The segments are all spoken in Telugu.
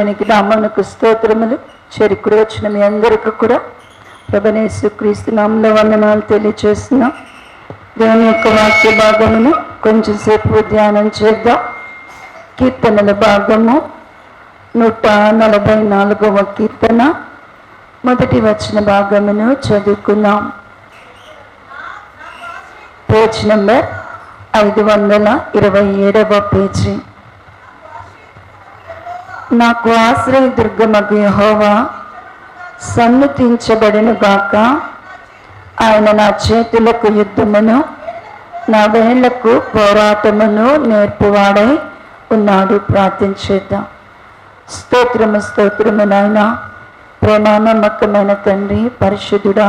దేవునికి నామమునకు స్తోత్రములు. చేరుకుడి వచ్చిన మీ అందరికీ కూడా ప్రభువైన క్రీస్తు నామములో వందనాలు తెలియజేస్తున్నాం. దేవుని యొక్క వాక్య భాగమును కొంచెం సేపు ధ్యానం చేద్దాం. కీర్తనల భాగము 144వ కీర్తన మొదటి వచన భాగమును చదువుకున్నాం. పేజ్ నంబర్ 527వ పేజీ. నాకు ఆశ్రయ దుర్గమగు యెహోవా సన్నుతించబడును గాక. ఆయన నా చేతులకు యుద్ధమును నా వేళ్లకు పోరాటమును నేర్పువాడై ఉన్నాడు. ప్రార్థించేద్దాం. స్తోత్రము స్తోత్రము నాయనా, ప్రేమ నమ్మకమైన తండ్రి, పరిశుద్ధుడా,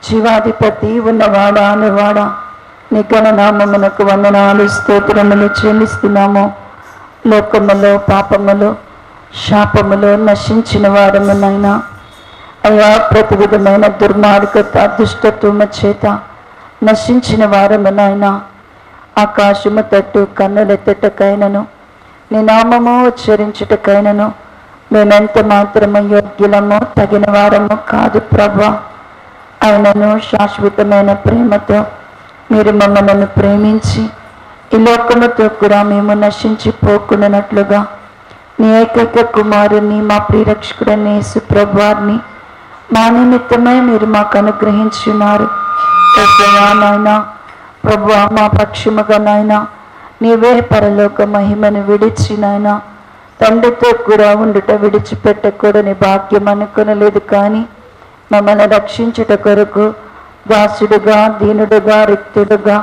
జీవాధిపతి, ఉన్నవాడా అనువాడా, నిఘన నామమునకు వందనాలు స్తోత్రములు చెల్లిస్తున్నాము. లోకములో పాపములో శాపములో నశించిన వారమునైనా అయా, ప్రతి విధమైన దుర్మార్గత దుష్టత్వము చేత నశించిన వారమునైనా ఆకాశము తట్టు కన్నులెత్తటకైనను నీ నామము ఉచ్చరించుటకైనను మేమెంత మాత్రము యోగ్యులము తగిన వారము కాదు ప్రభా. ఆయనను శాశ్వతమైన ప్రేమతో మీరు మమ్మల్ని ప్రేమించి ఈ లోకముతో కూడా మేము నశించిపోకున్నట్లుగా నీ ఏకైక కుమారుని మా ప్రియరక్షకుడైన యేసు ప్రభువారిని మా నిమిత్తమై మీరు మాకు అనుగ్రహించున్నారు. నాయనా ప్రభువా, మా పక్షముగా నాయనా నీవే పరలోక మహిమను విడిచి నాయనా తండ్రితో కూడా ఉండుట విడిచిపెట్టకూడని భాగ్యం అనుకొనలేదు. కానీ మమ్మల్ని రక్షించుట కొరకు దాసుడుగా, దీనుడుగా, రిక్తుడుగా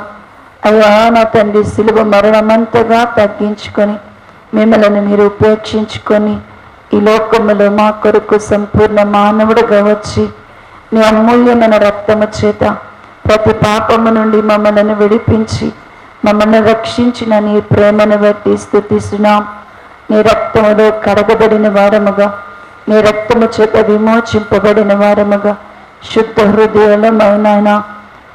అయ్యా నా తండ్రి సిలువ మరణమంతగా తగ్గించుకొని మిమ్మల్ని మీరు ఉపేక్షించుకొని ఈ లోకములో మా కొరకు సంపూర్ణ మానవుడుగా వచ్చి నీ అమూల్యమైన రక్తము చేత ప్రతి పాపము నుండి మమ్మల్ని విడిపించి మమ్మల్ని రక్షించిన నీ ప్రేమను బట్టి స్తుతిస్తున్నాం. నీ రక్తములో కడగబడిన వారముగా, నీ రక్తము చేత విమోచింపబడిన వారముగా శుద్ధ హృదయమైనా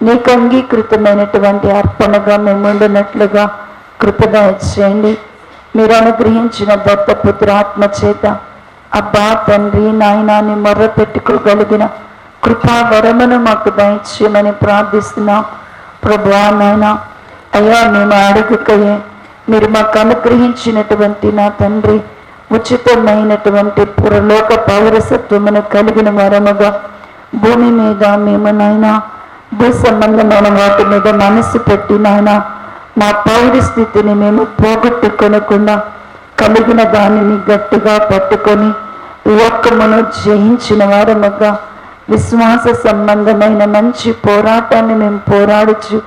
నీకు అంగీకృతమైనటువంటి అర్పణగా మేము ఉండినట్లుగా కృపగా చేయండి. మీరు అనుగ్రహించిన దత్తపుత్ర ఆత్మ చేత అబ్బా తండ్రి నాయనాన్ని మొర్ర పెట్టుకోగలిగిన కృపా వరమును మాకు దయచేయమని ప్రార్థిస్తున్నాం. ప్రభువా నాయనా అయ్యా, మేము అడుగుకయే మీరు మాకు అనుగ్రహించినటువంటి నా తండ్రి ఉచితమైనటువంటి పురలోక పౌరసత్వమును కలిగిన వరముగా భూమి మీద మేము నాయనా భూ సంబంధమైన వాటి మీద మనసు పెట్టి నాయన మా పౌరస్థితిని మేము పోగొట్టుకొనకుండా కలిగిన దానిని గట్టిగా పట్టుకొని లోకమును జయించిన వారముగా విశ్వాస సంబంధమైన మంచి పోరాటాన్ని మేము పోరాడుచు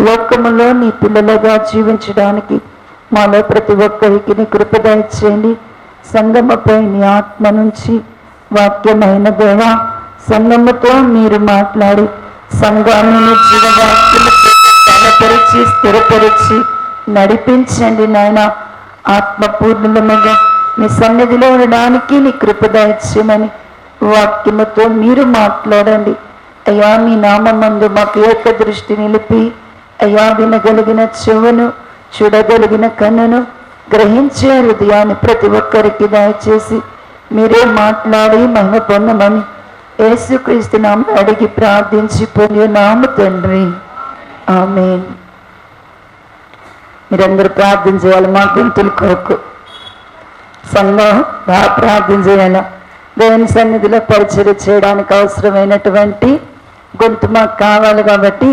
లోకములో నీ పిల్లలుగా జీవించడానికి మాలో ప్రతి ఒక్కరికి నీ కృప దయచేయండి. సంగమపై నీ ఆత్మ నుంచి వాక్యమైన దేవా సంగముతో మీరు మాట్లాడి సంఘాన్ని జీవవాక్యము బలపరిచి స్థిరపరిచి నడిపించండి నాయన. ఆత్మపూర్ణముగా మీ సన్నిధిలో ఉండడానికి నీ కృప దయచేయమని వాక్యముతో మీరు మాట్లాడండి అయ్యా. మీ నామమందు మాకు ఏక దృష్టి నిలిపి అయ్యా, వినగలిగిన చెవును, చూడగలిగిన కన్నును, గ్రహించే హృదయాన్ని ప్రతి ఒక్కరికి దయచేసి మీరే మాట్లాడి మహిమ పొందమని యేసుక్రీస్తు నామమున అడిగి ప్రార్థించి పొందున్నాము తండ్రి, ఆమేన్. మీరందరూ ప్రార్థన చేయాలి. మా గొంతుల కొరకు సంఘం బాగా ప్రార్థన చేయాలి. దేవుని సన్నిధిలో పరిచయం చేయడానికి అవసరమైనటువంటి గొంతు మాకు కావాలి. కాబట్టి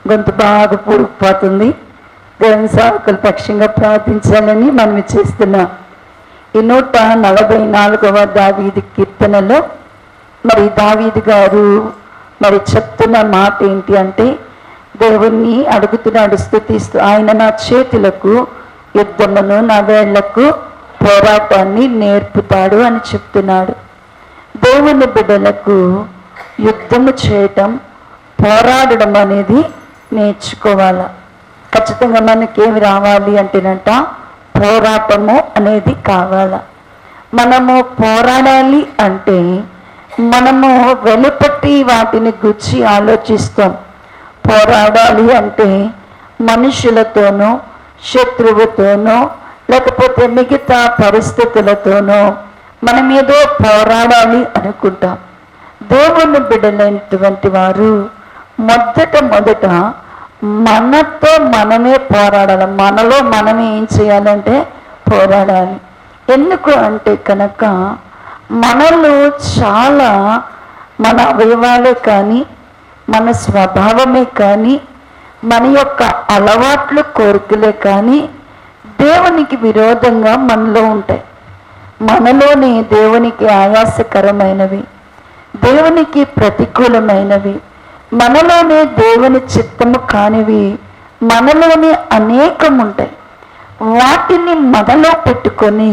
గొంతు బాగా పూరుకుపోతుంది. దేవుని సేవకుల పక్షంగా ప్రార్థించాలని మనం చేస్తున్నాం. ఈ 144వ దావీదు కీర్తనలో మరి దావీదు గారు మరి చెప్తున్న మాట ఏంటి అంటే, దేవుణ్ణి అడుగుతున్నాడు, స్తుతిస్తూ, ఆయన నా చేతులకు యుద్ధమును నా వేళ్లకు పోరాటాన్ని నేర్పుతాడు అని చెప్తున్నాడు. దేవుని బిడ్డలకు యుద్ధము చేయటం, పోరాడడం అనేది నేర్చుకోవాలి. ఖచ్చితంగా మనకేమి రావాలి అంటేనంట పోరాటము అనేది కావాలి. మనము పోరాడాలి అంటే మనము వెలుపట్టి వాటిని గుచ్చి ఆలోచిస్తాం. పోరాడాలి అంటే మనుషులతోనో శత్రువుతోనో లేకపోతే మిగతా పరిస్థితులతోనో మనం ఏదో పోరాడాలి అనుకుంటాం. దేవుని బిడ్డలైనటువంటి వారు మొదట మనతో మనమే పోరాడాలి. మనలో మనమే ఏం చేయాలంటే పోరాడాలి. ఎందుకు అంటే కనుక మనలో చాలా మన అవయవాలే కానీ, మన స్వభావమే కానీ, మన యొక్క అలవాట్లు కోరికలే కానీ దేవునికి విరోధంగా మనలో ఉంటాయి. మనలోనే దేవునికి ఆయాసకరమైనవి, దేవునికి ప్రతికూలమైనవి, మనలోనే దేవుని చిత్తము కానివి మనలోనే అనేకం ఉంటాయి. వాటిని మనలో పెట్టుకొని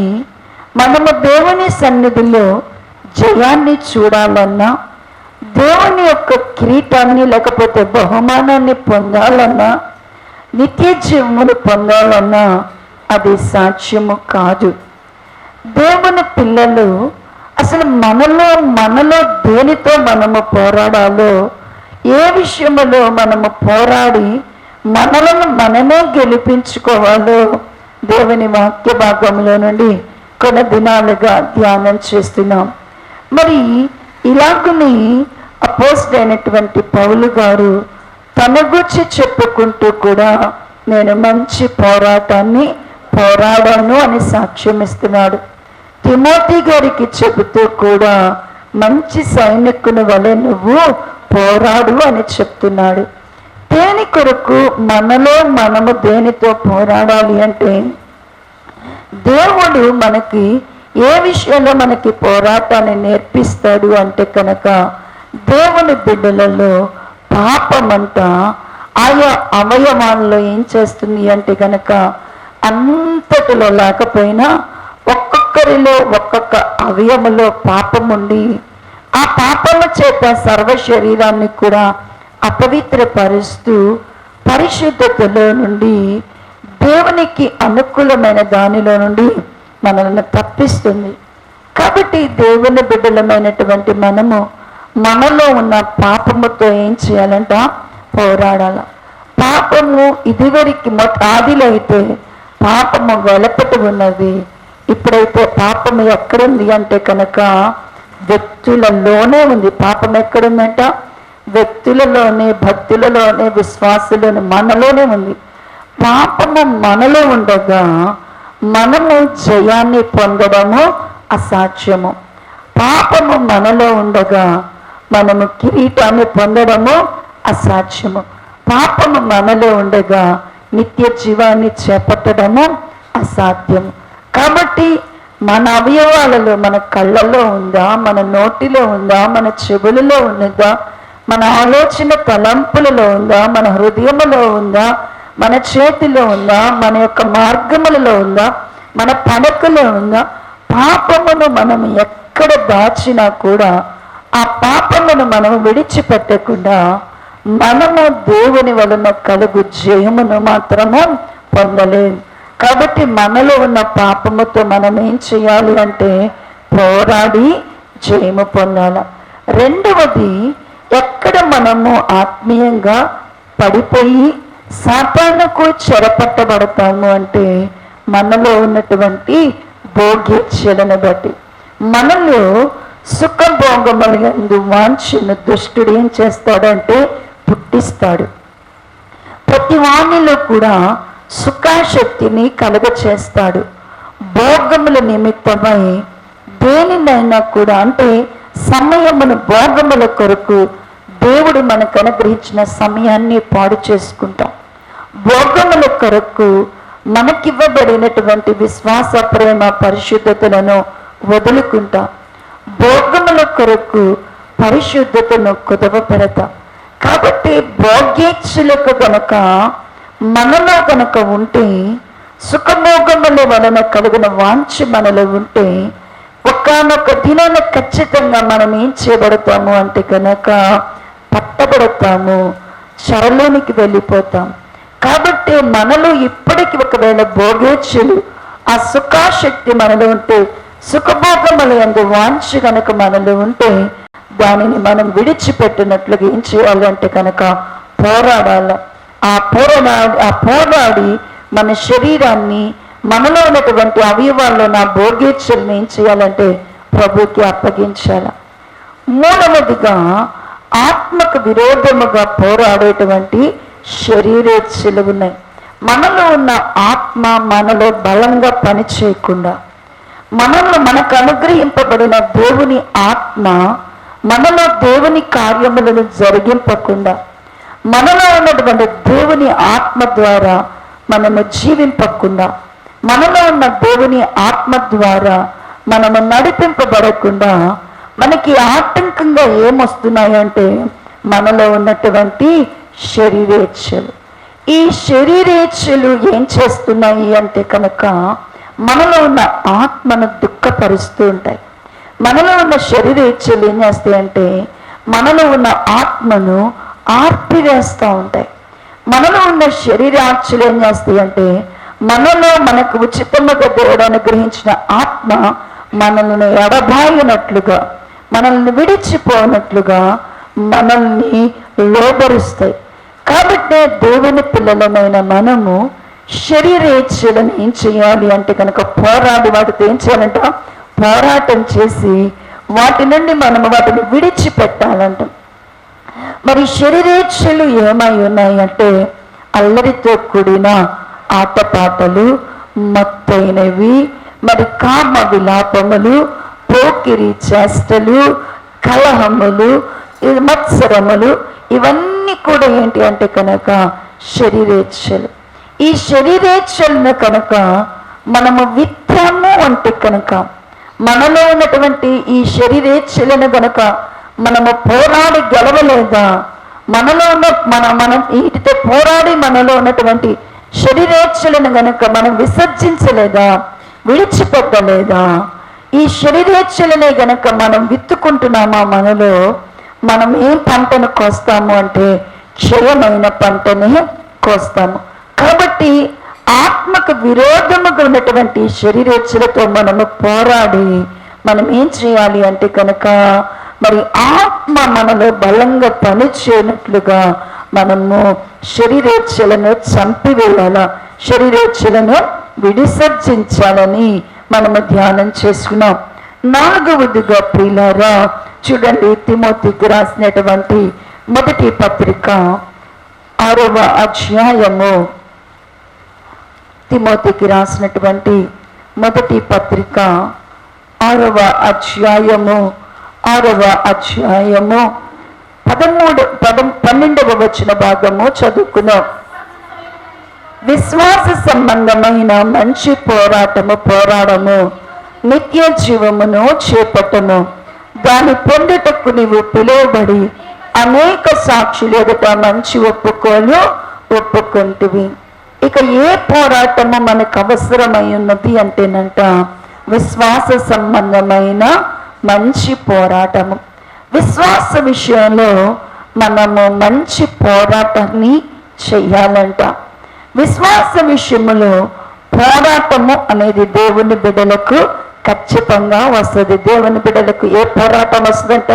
మనము దేవుని సన్నిధిలో జయాన్ని చూడాలన్నా, దేవుని యొక్క కిరీటాన్ని లేకపోతే బహుమానాన్ని పొందాలన్నా, నిత్య జీవమును పొందాలన్నా అది సాధ్యము కాదు. దేవుని పిల్లలు అసలు మనలో దేనితో మనము పోరాడాలో, ఏ విషయంలో మనము పోరాడి మనలను మనమే గెలిపించుకోవాలో దేవుని వాక్య భాగంలో నుండి కొన్ని దినాలుగా ధ్యానం చేస్తున్నాం. మరి ఇలాగని అపోస్తలుడైనటువంటి పౌలు గారు తన గురించి చెప్పుకుంటూ కూడా నేను మంచి పోరాటాన్ని పోరాడాను అని సాక్ష్యం ఇస్తున్నాడు. తిమోతి గారికి చెబుతూ కూడా మంచి సైనికుని వలె నువ్వు పోరాడు అని చెప్తున్నాడు. దేని కొరకు మనము దేనితో పోరాడాలి అంటే, దేవుడు మనకి ఏ విషయంలో మనకి పోరాటాన్ని నేర్పిస్తాడు అంటే కనుక, దేవుని బిడ్డలలో పాపమంతా ఆయా అవయవాల్లో ఏం చేస్తుంది అంటే కనుక, అంతటిలో లేకపోయినా ఒక్కొక్కరిలో ఒక్కొక్క అవయములో పాపం ఉండి ఆ పాపల చేత సర్వ శరీరాన్ని కూడా అపవిత్రపరుస్తూ పరిశుద్ధతలో నుండి దేవునికి అనుకూలమైన దానిలో నుండి మనల్ని తప్పిస్తుంది. కాబట్టి దేవుని బిడ్డలమైనటువంటి మనలో ఉన్న పాపముతో ఏం చేయాలంట? పోరాడాల. పాపము ఇదివరకు ఆదిలో అయితే పాపము వెలపటి ఉన్నది. ఇప్పుడైతే పాపము ఎక్కడుంది అంటే కనుక వ్యక్తులలోనే ఉంది. పాపం ఎక్కడుందంట? వ్యక్తులలోనే, భక్తులలోనే, విశ్వాసులోనే, మనలోనే ఉంది. పాపము మనలో ఉండగా మనము జయాన్ని పొందడము అసాధ్యము. పాపము మనలో ఉండగా మనము కిరీటాన్ని పొందడము అసాధ్యము. పాపము మనలో ఉండగా నిత్య జీవాన్ని చేపట్టడము అసాధ్యము. కాబట్టి మన అవయవాలలో, మన కళ్ళలో ఉందా, మన నోటిలో ఉందా, మన చెవులలో ఉన్నదా, మన ఆలోచన తలంపులలో ఉందా, మన హృదయములో ఉందా, మన చేతిలో ఉందా, మన యొక్క మార్గములలో ఉందా, మన పడకలో ఉందా, పాపమును మనం ఎక్కడ దాచినా కూడా ఆ పాపమును మనము విడిచిపెట్టకుండా మనము దేవుని వలన కలుగు జయమును మాత్రము పొందలేము. కాబట్టి మనలో ఉన్న పాపముతో మనం ఏం చేయాలి అంటే పోరాడి జయము పొందాలి. రెండవది, ఎక్కడ మనము ఆత్మీయంగా పడిపోయి సాతానుకు చెరపట్టబడతాము అంటే మనలో ఉన్నటువంటి భోగ్యలను బట్టి. మనలో సుఖభోగములందు వాంఛను దుష్టుడు ఏం చేస్తాడంటే పుట్టిస్తాడు. ప్రతి వాణిలో కూడా సుఖాశక్తిని కలుగ చేస్తాడు. భోగముల నిమిత్తమై దేనినైనా కూడా, అంటే సమయమును భోగముల కొరకు దేవుడు మనకు అనుగ్రహించిన సమయాన్ని పాడు చేసుకుంటాం. భోగముల కొరకు మనకివ్వబడినటువంటి విశ్వాస, ప్రేమ, పరిశుద్ధతలను వదులుకుంటాం. భోగముల కొరకు పరిశుద్ధతను కుదవపెడతాం. కాబట్టి భోగ్యేచ్ఛలకు గనక మనలో గనక ఉంటే, సుఖభోగముల వలన కలిగిన వాంఛ మనలో ఉంటే, ఒకానొక దినాన ఖచ్చితంగా మనం ఏం చేయబడతాము అంటే కనుక పట్టబడతాము, చెరలోనికి వెళ్ళిపోతాం. కాబట్టి మనలో ఇప్పటికి ఒకవేళ భోగేచ్ఛలు, ఆ సుఖాశక్తి మనలో ఉంటే, సుఖభోగముల యందు వాంఛ కనుక మనలో ఉంటే, దానిని మనం విడిచిపెట్టినట్లుగా ఏం చేయాలంటే కనుక పోరాడాల. ఆ పోరాడి మన శరీరాన్ని, మనలో ఉన్నటువంటి అవయవాల్లో నా భోగేచ్ఛల్ని ఏం చేయాలంటే ప్రభుకి అప్పగించాల. మూడవదిగా ఆత్మకు విరోధముగా పోరాడేటువంటి శరీరేచ్ఛలు ఉన్నాయి. మనలో ఉన్న ఆత్మ మనలో బలంగా పనిచేయకుండా, మనకు అనుగ్రహింపబడిన దేవుని ఆత్మ మనలో దేవుని కార్యములను జరిగింపకుండా, మనలో ఉన్నటువంటి దేవుని ఆత్మ ద్వారా మనము జీవింపకుండా, మనలో ఉన్న దేవుని ఆత్మ ద్వారా మనము నడిపింపబడకుండా మనకి ఆటంకంగా ఏమొస్తున్నాయంటే మనలో ఉన్నటువంటి శరీరేచ్ఛలు. ఈ శరీరేచ్ఛలు ఏం చేస్తున్నాయి అంటే కనుక మనలో ఉన్న ఆత్మను దుఃఖపరుస్తూ ఉంటాయి. మనలో ఉన్న శరీరేచ్ఛలు ఏం చేస్తాయంటే మనలో ఉన్న ఆత్మను ఆర్పివేస్తూ ఉంటాయి. మనలో ఉన్న శరీరాచ్ఛలు ఏం చేస్తాయంటే మనలో మనకు ఉచితముగా దేవుడు అనుగ్రహించిన ఆత్మ మనల్ని ఎడబాయినట్లుగా, మనల్ని విడిచిపోనట్లుగా మనల్ని లోబరుస్తాయి. కాబట్టి దేవుని పిల్లలమైన మనము శరీరేచ్ఛలను ఏం చేయాలి అంటే కనుక పోరాడి వాటితో ఏం చేయాలంట, పోరాటం చేసి వాటి నుండి మనము వాటిని విడిచిపెట్టాలంట. మరి శరీరేచ్ఛలు ఏమై ఉన్నాయి అంటే అల్లరితో కూడిన ఆటపాటలు, మత్తైనవి, మరి కామ విలాపములు, పోకిరి చేష్టలు, కలహములు, మత్సరములు, ఇవన్నీ కూడా ఏంటి అంటే కనుక శరీరేచ్ఛలు. ఈ శరీరేచ్ఛలను కనుక మనము విత్తాము అంటే కనుక మనలో ఉన్నటువంటి ఈ శరీరేచ్ఛలను కనుక మనము పోరాడి గెలవలేదా, మనలో ఉన్న మనం వీటితో పోరాడి మనలో ఉన్నటువంటి శరీరేచ్ఛలను గనక మనం విసర్జించలేదా, విడిచిపెట్టలేదా, ఈ శరీరేచ్ఛలనే గనక మనం విత్తుకుంటున్నామా మనలో, మనం ఏం పంటను కోస్తాము అంటే క్షయమైన పంటని కోస్తాము. కాబట్టి ఆత్మకు విరోధముగా ఉన్నటువంటి శరీరేచ్ఛలతో మనము పోరాడి మనం ఏం చేయాలి అంటే కనుక మరి ఆత్మ మనలో బలంగా పనిచేయనట్లుగా మనము శరీరేచ్ఛలను చంపివేయాల, శరీరేచ్ఛలను విసర్జించాలని మనము ధ్యానం చేసుకున్నాం. నాలుగవదిగా ప్రియులారా చూడండి, తిమోతికి రాసినటువంటి మొదటి పత్రిక 6వ అధ్యాయము, తిమోతికి రాసినటువంటి మొదటి పత్రిక 6వ అధ్యాయము 12వ వచన భాగము చదువుకున్నాం. విశ్వాస సంబంధమైన మంచి పోరాడము, నిత్య జీవమును చేపట్టము. దాని పొందుటకు నీవు పిలువబడి అనేక సాక్షులు ఎదుట మంచి ఒప్పుకొంటివి. ఇక ఏ పోరాటము మనకు అవసరమై ఉన్నది అంటేనంట విశ్వాస సంబంధమైన మంచి పోరాటము. విశ్వాస విషయంలో మనము మంచి పోరాటాన్ని చెయ్యాలంట. విశ్వాస విషయంలో పోరాటము అనేది దేవుని బిడ్డలకు ఖచ్చితంగా వస్తుంది. దేవుని బిడ్డలకు ఏ పోరాటం వస్తుందంట,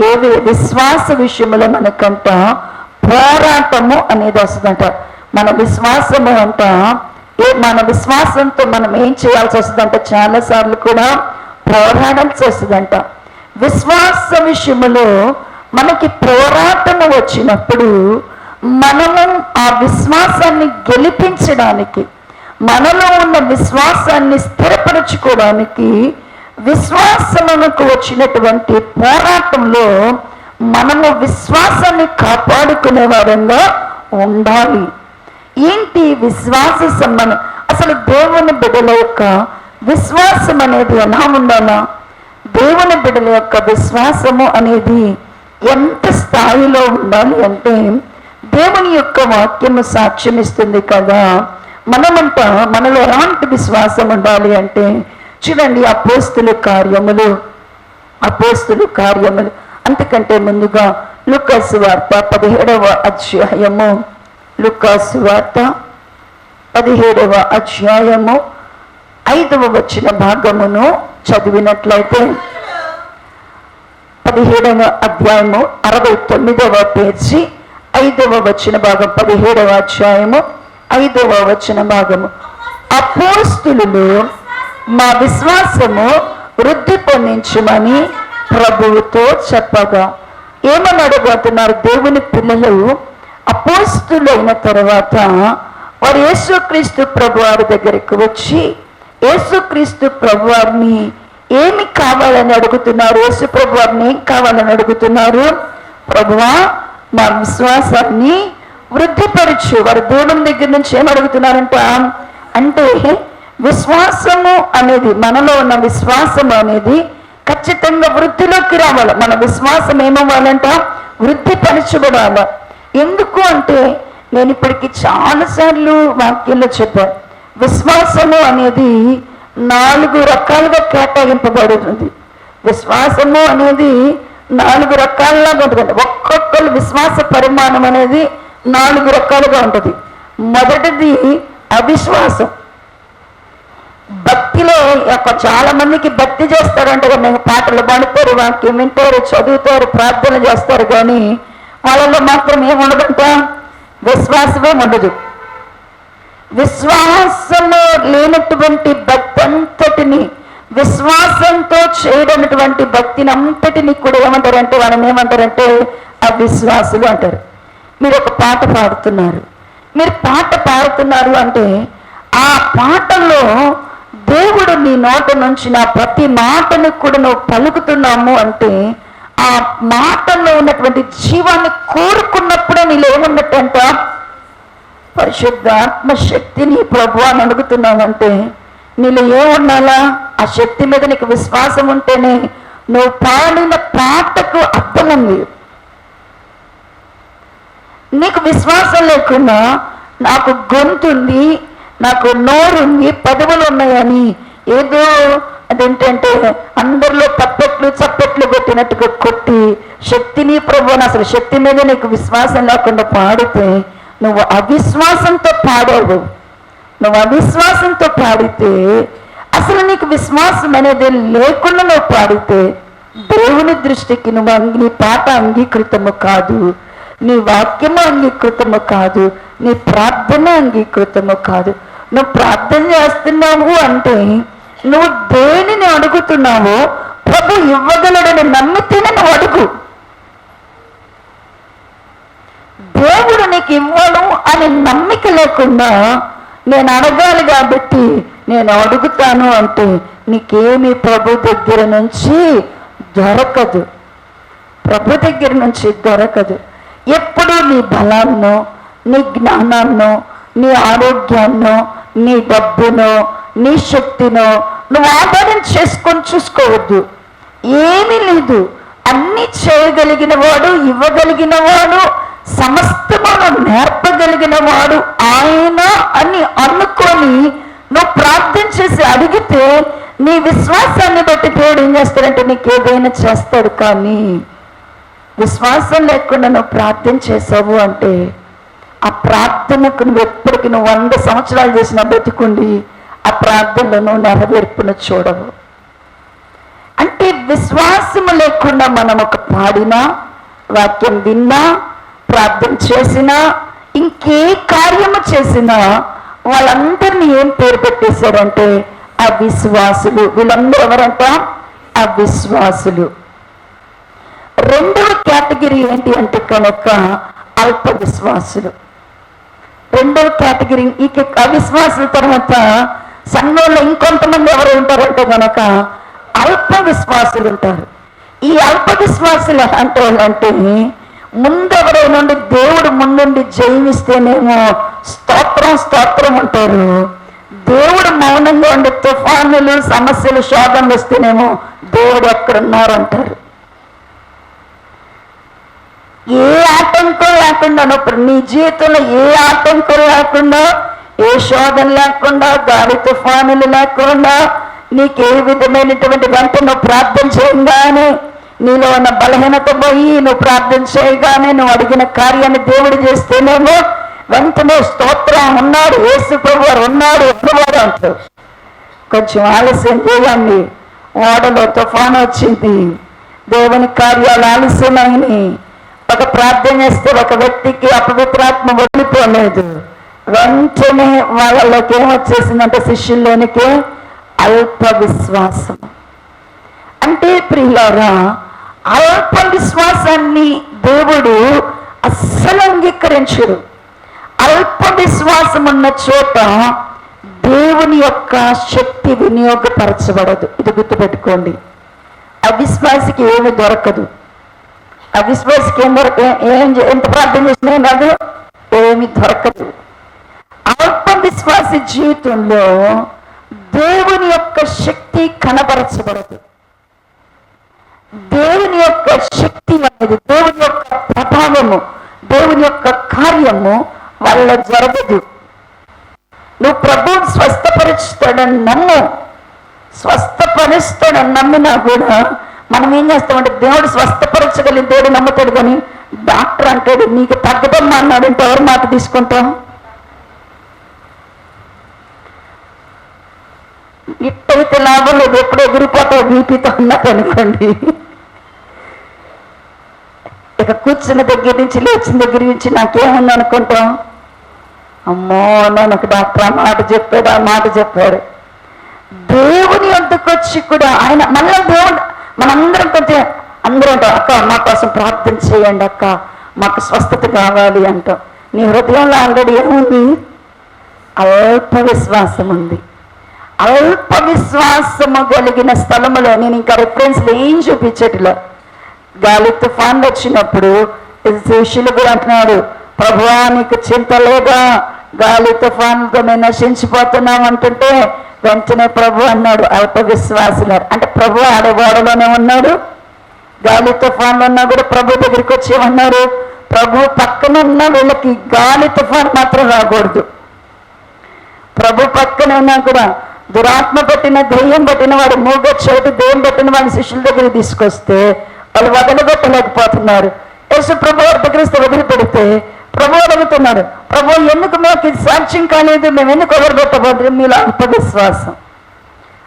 ఏది విశ్వాస విషయంలో మనకంట పోరాటము అనేది వస్తుందంట. మన విశ్వాసము అంట, మన విశ్వాసంతో మనం ఏం చేయాల్సి వస్తుందంట, చాలాసార్లు కూడా పోరాడాల్సి వస్తుందంట. విశ్వాస విషయంలో మనకి పోరాటము వచ్చినప్పుడు మనము ఆ విశ్వాసాన్ని గెలిపించడానికి, మనలో ఉన్న విశ్వాసాన్ని స్థిరపరచుకోవడానికి విశ్వాసమునకు వచ్చినటువంటి పోరాటంలో మనము విశ్వాసాన్ని కాపాడుకునే వారంగా ఉండాలి. ఏంటి విశ్వాస సంబంధం? అసలు దేవుని బిడ్డల యొక్క విశ్వాసం అనేది ఎలా ఉండాలా? దేవుని బిడ్డల యొక్క విశ్వాసము అనేది ఎంత స్థాయిలో ఉండాలి అంటే దేవుని యొక్క వాక్యము సాక్ష్యం ఇస్తుంది కదా. మనమంతా మనలో ఎలాంటి విశ్వాసం ఉండాలి అంటే చూడండి, అపోస్తుల కార్యములు అంతకంటే ముందుగా లూకాసు వార్త 17వ అధ్యాయము, లూకాసు వార్త 17వ అధ్యాయము 5వ వచన భాగమును చదివినట్లయితే 17వ అధ్యాయము 69వ పేజీ 5వ వచన భాగం, 17వ అధ్యాయము 5వ వచన భాగము. అపోస్తులు మా విశ్వాసము వృద్ధి రూపొందించమని ప్రభువుతో చెప్పగా, ఏమని అడగబోతున్నారు దేవుని పిల్లలు? అపోస్తులైన తర్వాత వారు యేసుక్రీస్తు ప్రభువారి దగ్గరికి వచ్చి యేసుక్రీస్తు ప్రభువారిని ఏమి కావాలని అడుగుతున్నారు? యేసు ప్రభువారిని ఏం కావాలని అడుగుతున్నారు? ప్రభువా, మా విశ్వాసాన్ని వృద్ధిపరచు. వారు దేవుని దగ్గర నుంచి ఏం అడుగుతున్నారంట అంటే, విశ్వాసము అనేది, మనలో ఉన్న విశ్వాసము అనేది ఖచ్చితంగా వృద్ధిలోకి రావాలి. మన విశ్వాసం ఏమవ్వాలంట? వృద్ధిపరచబడాలి. ఎందుకు అంటే, నేను ఇప్పటికి చాలాసార్లు వాక్యంలో చెప్పాను, విశ్వాసము అనేది 4 రకాలుగా కేటాయింపబడుతుంది. విశ్వాసము అనేది 4 రకాలుగా ఉంటుంది. ఒక్కొక్కరు విశ్వాస పరిమాణం అనేది 4 రకాలుగా ఉంటుంది. మొదటిది అవిశ్వాసం. భక్తిలో చాలా మందికి భక్తి చేస్తారంటే, మేము పాటలు పాడుతారు, వాక్యం వింటారు, చదువుతారు, ప్రార్థన చేస్తారు, కానీ వాళ్ళలో మాత్రం ఏముండదంట? విశ్వాసమే ఉండదు. విశ్వాసము లేనటువంటి భక్తి అంతటిని, విశ్వాసంతో చేయడమైనటువంటి భక్తిని అంతటిని కూడా ఏమంటారంటే, వాళ్ళని ఏమంటారంటే అవిశ్వాసులు అంటారు. మీరు ఒక పాట పాడుతున్నారు, మీరు పాట పాడుతున్నారు అంటే ఆ పాటలో దేవుడు నీ నోట నుంచి నా ప్రతి మాటను కూడా నువ్వు పలుకుతున్నాము అంటే, ఆ మాటల్లో ఉన్నటువంటి జీవాన్ని కోరుకున్నప్పుడే నీలో ఏమున్నట్టంట? పరిశుద్ధ ఆత్మశక్తిని ప్రభు అని అడుగుతున్నావంటే నీలో ఏముండాలా? ఆ శక్తి మీద నీకు విశ్వాసం ఉంటేనే నువ్వు పాడిన పాటకు అర్థం ఉంది. నీకు విశ్వాసం లేకుండా నాకు గొంతుంది, నాకు నోరుంది, పదవులు ఉన్నాయని ఏదో అదేంటంటే అందరిలో తప్పెట్లు చప్పెట్లు కొట్టినట్టుగా కొట్టి శక్తిని ప్రభువుని, అసలు శక్తి మీద నీకు విశ్వాసం లేకుండా పాడితే నువ్వు అవిశ్వాసంతో పాడావు. నువ్వు అవిశ్వాసంతో పాడితే, అసలు నీకు విశ్వాసం అనేది లేకుండా నువ్వు పాడితే దేవుని దృష్టికి నీ పాట అంగీకృతము కాదు, నీ వాక్యము అంగీకృతము కాదు, నీ ప్రార్థన అంగీకృతము కాదు. నువ్వు ప్రార్థన చేస్తున్నావు అంటే నువ్వు దేనిని అడుగుతున్నావో ప్రభు ఇవ్వగలడని నమ్మితేనే నువ్వు అడుగు. దేవుడు నీకు ఇవ్వను అని నమ్మిక లేకుండా నేను అడగాలి కాబట్టి నేను అడుగుతాను అంటే నీకేమీ ప్రభు దగ్గర నుంచి దొరకదు. ప్రభు దగ్గర నుంచి దొరకదు. ఎప్పుడు నీ బలాన్నో, నీ జ్ఞానాన్నో, నీ ఆరోగ్యాన్నో, నీ డబ్బునో, నీ శక్తినో నువ్వు ఆధారం చేసుకొని చూసుకోవద్దు. ఏమీ లేదు, అన్నీ చేయగలిగిన వాడు, ఇవ్వగలిగిన వాడు, సమస్తమును నేర్పగలిగిన వాడు ఆయన అని అనుకొని నువ్వు ప్రార్థన చేసి అడిగితే నీ విశ్వాసాన్ని బట్టి దేవుడు ఏం చేస్తాడంటే నీకు ఏదైనా చేస్తాడు. కానీ విశ్వాసం లేకుండా నువ్వు ప్రార్థన చేసావు అంటే ఆ ప్రార్థనకు నువ్వు ఎప్పటికీ 100 సంవత్సరాలు చేసినా బతికుండి ఆ ప్రార్థనలో నువ్వు నెరవేర్పును చూడవు. అంటే విశ్వాసము లేకుండా మనం ఒక పాడినా, వాక్యం విన్నా, ప్రార్థన చేసినా, ఇంకే కార్యము చేసినా వాళ్ళందరినీ ఏం పేరు పెట్టేశారంటే అవిశ్వాసులు. వీళ్ళందరూ ఎవరంట? అవిశ్వాసులు. రెండవ కేటగిరీ ఏంటి అంటే కనుక అల్ప విశ్వాసులు. రెండవ కేటగిరీ ఈ అవిశ్వాసుల తర్వాత సంఘంలో ఇంకొంతమంది ఎవరు ఉంటారంటే కనుక అల్ప విశ్వాసులు ఉంటారు. ఈ అల్ప విశ్వాసులు అంటే ముందు ఎవరైనా దేవుడు ముందుండి జయమిస్తేనేమో స్తోత్రం స్తోత్రం అంటారు. దేవుడు మౌనంగా ఉండే తుఫానులు, సమస్యలు, శోధనలు వస్తేనేమో దేవుడు ఎక్కడున్నారు అంటారు. ఏ ఆటంకం లేకుండా నీ జీవితంలో ఏ ఆటంకం లేకుండా, ఏ శోధన లేకుండా, గాలి తుఫానులు లేకుండా, నీకే విధమైనటువంటి వెంట నువ్వు ప్రార్థన చేయగానే నీలో ఉన్న బలహీనత పోయి నువ్వు ప్రార్థన చేయగానే నువ్వు అడిగిన కార్యాన్ని దేవుడు చేస్తేనేమో వెంటనే స్తోత్రం ఉన్నాడు, యేసు ప్రభువారు ఉన్నాడు ఉన్నవాడు అంటారు. కొంచెం ఆలస్యం చేయండి, ఓడలో తుఫాను వచ్చింది, దేవుని కార్యాలు ఆలస్యమైనవి. ఒక ప్రార్థన చేస్తే ఒక వ్యక్తికి అపవిత్రాత్మ వదిలిపోలేదు. వెంటనే వాళ్ళకి ఏమొచ్చేసిందంటే శిష్యుల్లోనికి అల్ప విశ్వాసం. ప్రియులారా, అల్ప విశ్వాసాన్ని దేవుడు అస్సలు అంగీకరించడు. అల్ప విశ్వాసం ఉన్న చోట దేవుని యొక్క శక్తి వినియోగపరచబడదు. ఇది గుర్తుపెట్టుకోండి. అవిశ్వాసికి ఏమి దొరకదు. అవిశ్వాసికి ఎంత ప్రార్థన చేసినా నాకు ఏమి దొరకదు. అల్ప విశ్వాసి జీవితంలో దేవుని యొక్క శక్తి కనబరచబడదు. దేవుని యొక్క శక్తి అనేది, దేవుని యొక్క ప్రభావము, దేవుని యొక్క కార్యము వాళ్ళ జరగదు. నువ్వు ప్రభువుని స్వస్థపరుస్తాడని నమ్ము, స్వస్థపరుస్తాడని నమ్మినా కూడా మనం ఏం చేస్తామంటే దేవుడు స్వస్థపరచగలిగిన దేవుడు నమ్ముతాడు, కానీ డాక్టర్ అంటాడు నీకు తగ్గదమ్మా అన్నాడు అంటే ఎవరి మాట తీసుకుంటాం? ఇట్టయితే లాభం లేదు, ఎప్పుడు ఎగిరిపోతావు బీపీతో అన్నాడు అనుకోండి. ఇక కూర్చున్న దగ్గర నుంచి లేచిన దగ్గర నుంచి నాకేముంది అనుకుంటాం? అమ్మో నాకు డాక్టర్ ఆ మాట చెప్పాడు. దేవుని వద్దకు వచ్చి కూడా ఆయన మళ్ళీ దేవుడు మనందరం కొంచెం అందరూ అంటాం, అక్క మా కోసం ప్రార్థన చేయండి, అక్క మాకు స్వస్థత కావాలి అంటాం. నీ హృదయంలో ఆల్రెడీ ఏముంది? అల్ప విశ్వాసం ఉంది. అల్ప విశ్వాసము కలిగిన స్థలములో నేను ఇంకా రెఫరెన్స్లో ఏం చూపించట్లా. గాలి తుఫాన్లు వచ్చినప్పుడు శిష్యులు కూడా అంటున్నాడు, ప్రభువా నీకు చింత లేదా, గాలి తుఫాన్లతో మేము నశించిపోతున్నాం అంటుంటే వెంటనే ప్రభు అన్నాడు అల్ప విశ్వాసులారు. అంటే ప్రభు ఆడే ఓడలోనే ఉన్నాడు, గాలి తుఫాన్లు ఉన్నా కూడా ప్రభు దగ్గరికి వచ్చి ఉన్నారు. ప్రభు పక్కన ఉన్న వీళ్ళకి గాలి తుఫాన్ మాత్రం రాకూడదు. ప్రభు పక్కన ఉన్నా కూడా దురాత్మ పట్టిన దెయ్యం పట్టిన వాడు మూగ చోటు దెయ్యం పట్టిన వాళ్ళ శిష్యుల దగ్గరికి తీసుకొస్తే వాళ్ళు వదలగొట్టలేకపోతున్నారు. యేసు ప్రభు దగ్గర వదిలిపెడితే ప్రభు అడుగుతున్నారు, ప్రభు ఎందుకు మాకు ఇది సాక్ష్యం కాలేదు, మేము ఎందుకు వదలగొట్టబోదు? మీలో అల్ప విశ్వాసం.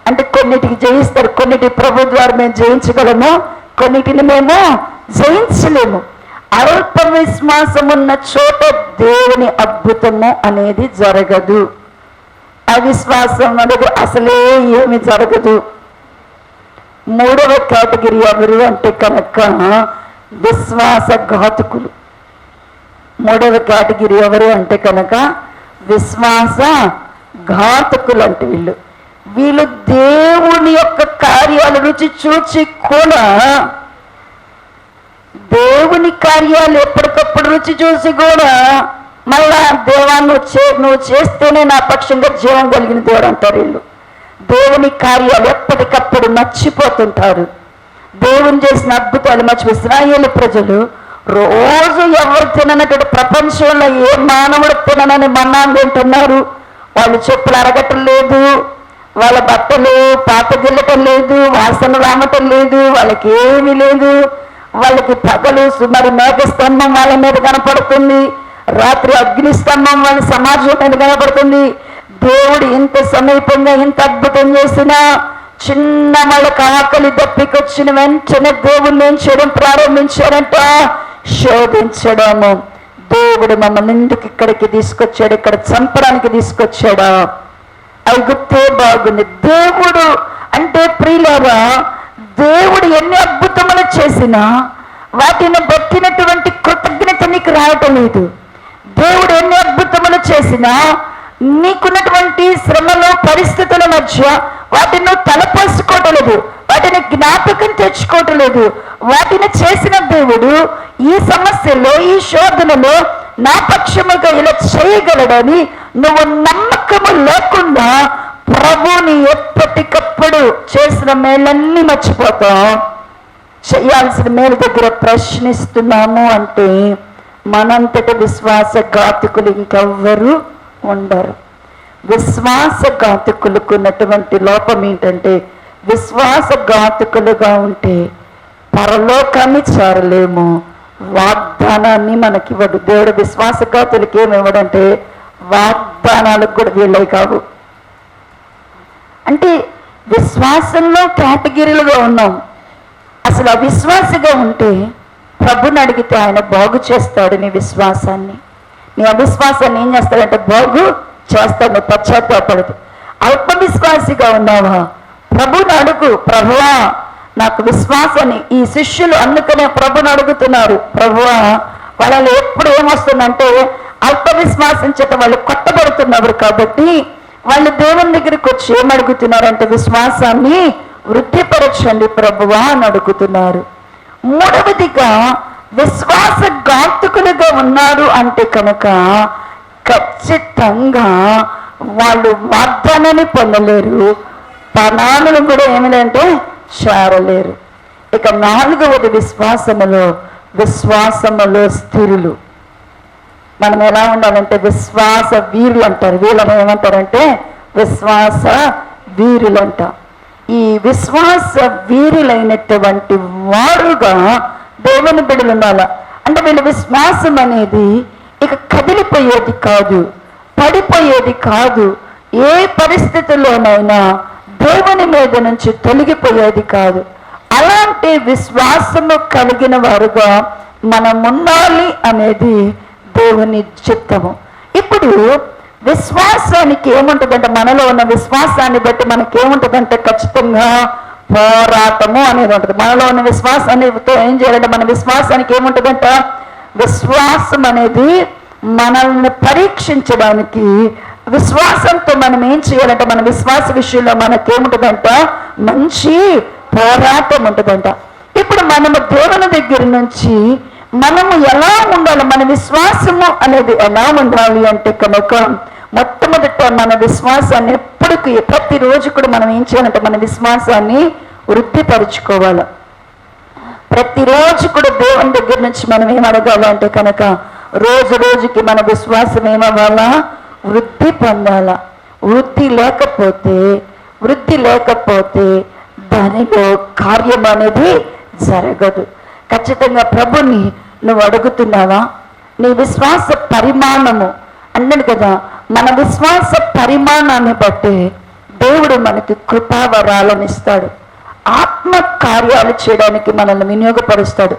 అంటే కొన్నిటికి జయిస్తారు, కొన్నిటి ప్రభు ద్వారా మేము జయించగలము, కొన్నిటిని మేము జయించలేము. అల్ప విశ్వాసం ఉన్న చోట దేవుని అద్భుతము అనేది జరగదు. అవిశ్వాసం అనేది అసలే ఏమి జరగదు. మూడవ కేటగిరీ ఎవరు అంటే కనుక విశ్వాసఘాతకులు. మూడవ కేటగిరీ ఎవరు అంటే కనుక విశ్వాస ఘాతకులు. అంటే వీళ్ళు దేవుని యొక్క కార్యాలు రుచి చూచి కూడా, దేవుని కార్యాలు ఎప్పటికప్పుడు రుచి చూసి కూడా మళ్ళా దేవా నువ్వు చేస్తేనే నా పక్షంగా జీవం కలిగిన దేవుడు అంటారు వీళ్ళు. దేవుని కార్యాలు ఎప్పటికప్పుడు మర్చిపోతుంటారు. దేవుని చేసిన అద్భుతాలు మర్చిపోయి ఇశ్రాయేలు ప్రజలు రోజు ఎవరు తిననటువంటి ప్రపంచంలో ఏ మానవుడు తిననని మన్నాను తింటున్నారు. వాళ్ళు చెప్పులు అరగటం లేదు, వాళ్ళ బట్టలు పాత గిల్లటం లేదు, వాసన రామటం లేదు, వాళ్ళకి ఏమీ లేదు. వాళ్ళకి పగలు మరి మేఘస్తంభం వాళ్ళ మీద కనపడుతుంది, రాత్రి అగ్నిస్తంభం వాళ్ళ సమాజం మీద కనపడుతుంది. దేవుడు ఇంత సమీపంగా ఇంత అద్భుతం చేసినా చిన్న వాళ్ళకి ఆకలి దప్పికొచ్చిన వెంటనే దేవుడు ఏం చేయడం ప్రారంభించారంట, శోధించడము. దేవుడు మమ్మల్ని ఎందుకు ఇక్కడికి తీసుకొచ్చాడు, ఇక్కడ చంపడానికి తీసుకొచ్చాడా? అవి గుర్తే బాగుంది. దేవుడు అంటే ప్రియులారా, దేవుడు ఎన్ని అద్భుతములు చేసినా వాటిని బట్టినటువంటి కృతజ్ఞత నీకు రావటం లేదు. దేవుడు ఎన్ని అద్భుతములు చేసినా నీకున్నటువంటి శ్రమలు పరిస్థితుల మధ్య వాటిని నువ్వు తలపోసుకోవటం లేదు, వాటిని జ్ఞాపకం తెచ్చుకోవటం లేదు. వాటిని చేసిన దేవుడు ఈ సమస్యలో ఈ శోధనలో నా పక్షముగా ఇలా చేయగలడని నువ్వు నమ్మకము లేకుండా ప్రభుని ఎప్పటికప్పుడు చేసిన మేలన్నీ మర్చిపోతాం. చేయాల్సిన మేలు దగ్గర ప్రశ్నిస్తున్నాము అంటే మనంతటి విశ్వాసఘాతకులు ఇంకెవ్వరు ఉండరు. విశ్వాసఘాతకులకు ఉన్నటువంటి లోపం ఏంటంటే, విశ్వాసఘాతకులుగా ఉంటే పరలోకాన్ని చేరలేము, వాగ్దానాన్ని మనకి ఇవ్వడు దేవుడు. విశ్వాసఘాతులకి ఏమి ఇవ్వడంటే వాగ్దానాలకు కూడా వీళ్ళవి కావు. అంటే విశ్వాసంలో కేటగిరీలుగా ఉన్నాం. అసలు అవిశ్వాసగా ఉంటే ప్రభుని అడిగితే ఆయన బాగు చేస్తాడు నీ విశ్వాసాన్ని. నీ అవిశ్వాసాన్ని ఏం చేస్తాడంటే బాగు చేస్తాడు, పశ్చాత్తాపడదు. అల్ప విశ్వాసిగా ఉన్నావా, ప్రభుని అడుగు, ప్రభువా నాకు విశ్వాసాన్ని ఈ శిష్యులు అందుకనే ప్రభుని అడుగుతున్నారు, ప్రభువా వాళ్ళలో ఎప్పుడు ఏమొస్తుందంటే అల్ప విశ్వాసం చేత వాళ్ళు కొట్టబడుతున్నారు కాబట్టి వాళ్ళు దేవుని దగ్గరికి వచ్చి ఏమడుగుతున్నారంటే విశ్వాసాన్ని వృద్ధిపరచండి ప్రభువా అని అడుగుతున్నారు. మూడవదిగా విశ్వాసఘాతకులుగా ఉన్నారు అంటే కనుక ఖచ్చితంగా వాళ్ళు వాగ్దానాన్ని పొందలేరు, పనాలను కూడా ఏమిటంటే చేరలేరు. ఇక నాలుగవది విశ్వాసములో స్థిరులు. మనం ఎలా ఉండాలంటే విశ్వాస వీరులు అంటారు, వీళ్ళని ఏమంటారంటే విశ్వాస వీరులు అంటాం. ఈ విశ్వాస వీరులైనటువంటి వారుగా దేవుని బిడ్డలు ఉండాలి. అంటే వీళ్ళ విశ్వాసం అనేది ఇక కదిలిపోయేది కాదు, పడిపోయేది కాదు, ఏ పరిస్థితుల్లోనైనా దేవుని మీద నుంచి తొలగిపోయేది కాదు. అలాంటి విశ్వాసము కలిగిన వారుగా మనం ఉండాలి అనేది దేవుని చిత్తము. ఇప్పుడు విశ్వాసానికి ఏముంటుందంటే మనలో ఉన్న విశ్వాసాన్ని బట్టి మనకేముంటుందంటే ఖచ్చితంగా పోరాటము అనేది ఉంటుంది. మనలో ఉన్న విశ్వాసానితో ఏం చేయాలంటే మన విశ్వాసానికి ఏముంటుందంట, విశ్వాసం అనేది మనల్ని పరీక్షించడానికి, విశ్వాసంతో మనం ఏం చేయాలంటే మన విశ్వాస విషయంలో మనకేముంటుందంట, మంచి పోరాటం ఉంటుందంట. ఇప్పుడు మనము దేవుని దగ్గర నుంచి మనము ఎలా ఉండాలి, మన విశ్వాసము అనేది ఎలా ఉండాలి అంటే కనుక మొట్టమొదట మన విశ్వాసాన్ని ఎప్పటికీ ప్రతిరోజు కూడా మనం ఏం చేయాలంటే మన విశ్వాసాన్ని వృద్ధిపరుచుకోవాలి. ప్రతిరోజు కూడా దేవుని దగ్గర నుంచి మనం ఏం అడగాలంటే కనుక రోజు రోజుకి మన విశ్వాసం ఏమవ్వాలా, వృద్ధి పొందాలా. వృద్ధి లేకపోతే దానిలో కార్యం అనేది జరగదు. ఖచ్చితంగా ప్రభుని నువ్వు అడుగుతున్నావా, నీ విశ్వాస పరిమాణము అన్నాడు కదా, మన విశ్వాస పరిమాణాన్ని బట్టి దేవుడు మనకి కృపావరాలను ఇస్తాడు, ఆత్మ కార్యాలు చేయడానికి మనల్ని వినియోగపరుస్తాడు.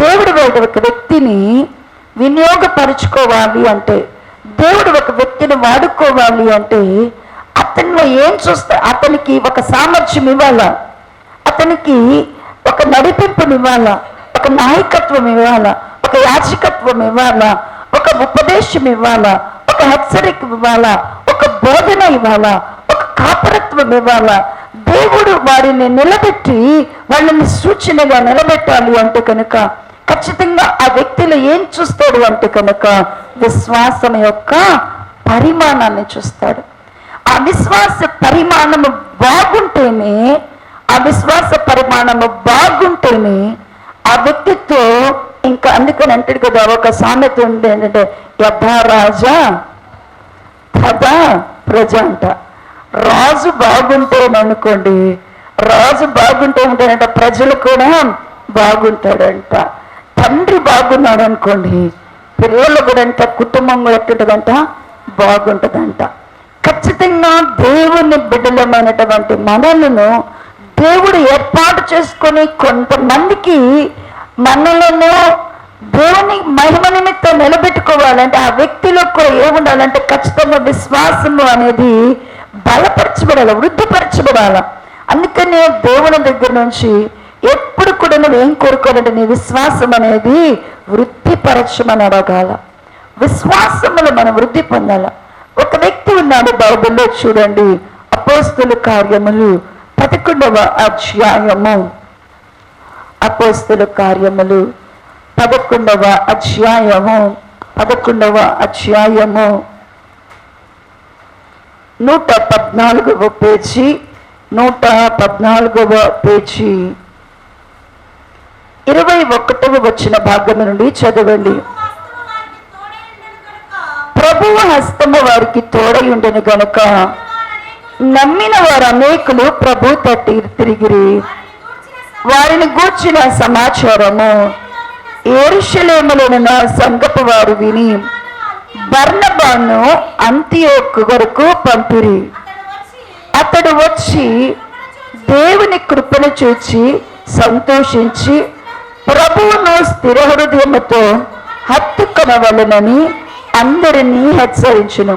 దేవుడు ఒక వ్యక్తిని వినియోగపరుచుకోవాలి అంటే, దేవుడు ఒక వ్యక్తిని వాడుకోవాలి అంటే అతనిలో ఏం చూస్తా, అతనికి ఒక సామర్థ్యం ఇవ్వాలా, అతనికి ఒక నడిపింపునివ్వాలా, ఒక నాయకత్వం ఇవ్వాలా, ఒక యాజకత్వం ఇవ్వాలా, ఒక ఉపదేశం ఇవ్వాలా, ఒక హెచ్చరిక ఇవ్వాలా, ఒక బోధన ఇవ్వాలా, ఒక కాపరత్వం ఇవ్వాలా. దేవుడు వారిని నిలబెట్టి వాళ్ళని సూచనగా నిలబెట్టాలి అంటే కనుక ఖచ్చితంగా ఆ వ్యక్తిలో ఏం చూస్తాడు అంటే కనుక విశ్వాసం యొక్క పరిమాణాన్ని చూస్తాడు. ఆ విశ్వాస పరిమాణము బాగుంటేనే ఆ వ్యక్తితో ఇంకా అందుకని అంటాడు కదా, ఒక సామెత ఉంది ఏంటంటే యథా రాజా తథా ప్రజ అంట. రాజు బాగుంటేననుకోండి, రాజు బాగుంటే ఉంటాడంట, ప్రజలు కూడా బాగుంటాడంట. తండ్రి బాగున్నాడు అనుకోండి, పిల్లలు కూడా అంట, కుటుంబం కూడా ఎట్టుంటుందంట, బాగుంటుందంట. ఖచ్చితంగా దేవుని బిడ్డలమైనటువంటి మనలను దేవుడు ఏర్పాటు చేసుకొని కొంతమందికి మనలను దేవుని మహిమ నిమిత్తం నిలబెట్టుకోవాలంటే ఆ వ్యక్తిలో కూడా ఏముండాలంటే ఖచ్చితంగా విశ్వాసము అనేది బలపరచబడాలి, వృద్ధిపరచబడాలి. అందుకనే దేవుని దగ్గర నుంచి ఎప్పుడు కూడా నువ్వు ఏం కోరుకోవాలంటే నీ విశ్వాసం అనేది వృద్ధిపరచమని అడగాల, విశ్వాసములు మనం వృద్ధి పొందాల. ఒక వ్యక్తి ఉన్నాడు బైబిల్లో, చూడండి అపోస్తల కార్యములు 11వ అధ్యాయము, అపోస్తల కార్యములు 11వ అధ్యాయము 114వ పేజీ 21వ వచ్చిన భాగం నుండి చదవండి. ప్రభువు హస్తము వారికి తోడై ఉండెను గనుక నమ్మిన వారు అనేకులు ప్రభు తట్టి తిరిగిరి. వారిని గూర్చిన సమాచారము యెరూషలేములోనున్న సంఘపు వారు విని బర్నబాను అంతియోకు వరకు పంపిరి. అతడు వచ్చి దేవుని కృపను చూచి సంతోషించి ప్రభువును స్థిర హృదయముతో హత్తుకొనవలెనని అందరినీ హెచ్చరించును.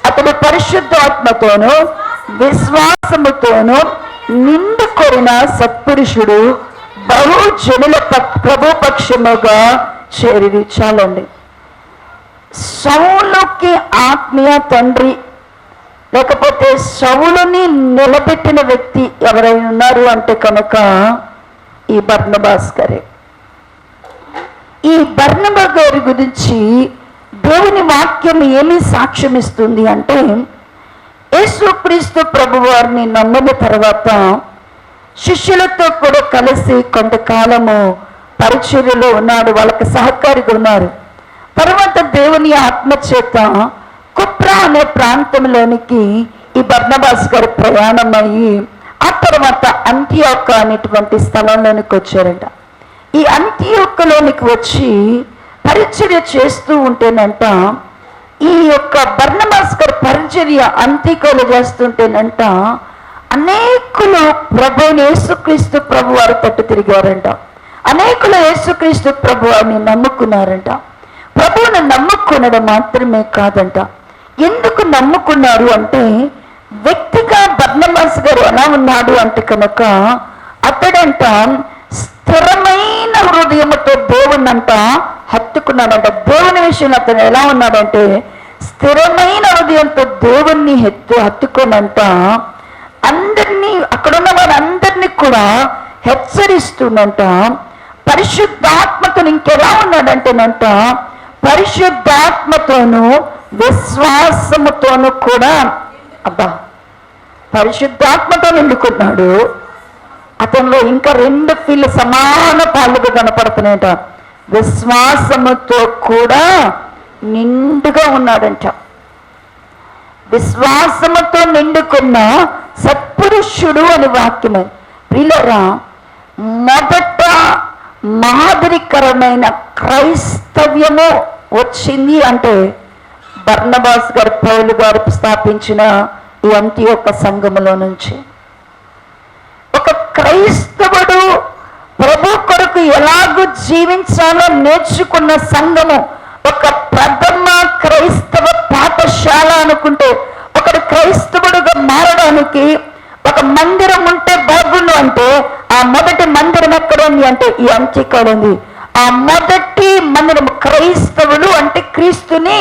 అతడు పరిశుద్ధాత్మతోనూ విశ్వాసముతోనూ నిండు కొరిన సత్పురుషుడు బహుజనుల ప్రభుపక్షముగా చేరి. చాలండి. సౌలుకి ఆత్మీయ తండ్రి లేకపోతే సౌలుని నిలబెట్టిన వ్యక్తి ఎవరైనా ఉన్నారు అంటే కనుక ఈ బర్నబాస్ గారే. ఈ బర్నబా గారి గురించి దేవుని వాక్యం ఏమి సాక్ష్యం ఇస్తుంది అంటే, యేసుక్రీస్తు ప్రభువారిని నమ్మిన తర్వాత శిష్యులతో కూడా కలిసి కొంతకాలము పరిచర్యలో ఉన్నాడు, వాళ్ళకి సహకారిగా ఉన్నారు. తర్వాత దేవుని ఆత్మచేత కుప్రా అనే ప్రాంతంలోనికి ఈ బర్నబాస్ గారు ప్రయాణం అయ్యి ఆ తర్వాత అంతియోక అనేటువంటి స్థలంలోనికి వచ్చారంట. ఈ అంతియోకలోనికి వచ్చి పరిచర్య చేస్తూ ఉంటేనంట, ఈ యొక్క బర్నబాస్ గారి పరిచర్య అంతికోలు చేస్తుంటేనంట అనేకులు ప్రభువుని యేసుక్రీస్తు ప్రభు వారి తట్టు తిరిగారంట. అనేకులు యేసుక్రీస్తు ప్రభు వారిని నమ్ముకున్నారంట. ప్రభువుని నమ్ముకునడం మాత్రమే కాదంట, ఎందుకు నమ్ముకున్నారు అంటే, వ్యక్తిగా బర్నబాస్ గారు ఎలా ఉన్నాడు అంటే కనుక అతడంట స్థిరమైన హృదయముతో దేవుణ్ణంట హత్తుకున్నాడంట. దేవుని విషయంలో అతను ఎలా ఉన్నాడంటే స్థిరమైన హృదయంతో దేవుణ్ణి హత్తుకోనంట అందరినీ, అక్కడున్న వారందరినీ కూడా హెచ్చరిస్తుందంట. పరిశుద్ధాత్మతో ఇంకెలా ఉన్నాడంటేనంట పరిశుద్ధాత్మతోనూ విశ్వాసముతోనూ కూడా, పరిశుద్ధాత్మతో నిండుకున్నాడు. అతనిలో ఇంకా 2 ఫీల్ సమాన పాలుగా కనపడుతున్నాయంట. విశ్వాసముతో కూడా నిండుగా ఉన్నాడంట. విశ్వాసముతో నిండుకున్న సత్పురుషుడు అని వాక్యమే. ప్రియులారా, మొదట మాదిరికరమైన క్రైస్తవ్యము వచ్చింది అంటే బర్నబాస్ గారు పౌలు గారు స్థాపించిన ఈ అంతియోక సంఘములో నుంచి. ఒక క్రైస్తవుడు ప్రభు కొరకు ఎలాగూ జీవించాలో నేర్చుకున్న సంఘము, ఒక ప్రథమ క్రైస్తవ పాఠశాల అనుకుంటే, ఒకడు క్రైస్తవుడుగా మారడానికి ఒక మందిరం ఉంటే బాగుండు అంటే ఆ మొదటి మందిరం ఎక్కడ ఉంది అంటే ఈ అంత్యకాడ ఉంది. ఆ మొదటి మందిరం క్రైస్తవులు అంటే క్రీస్తుని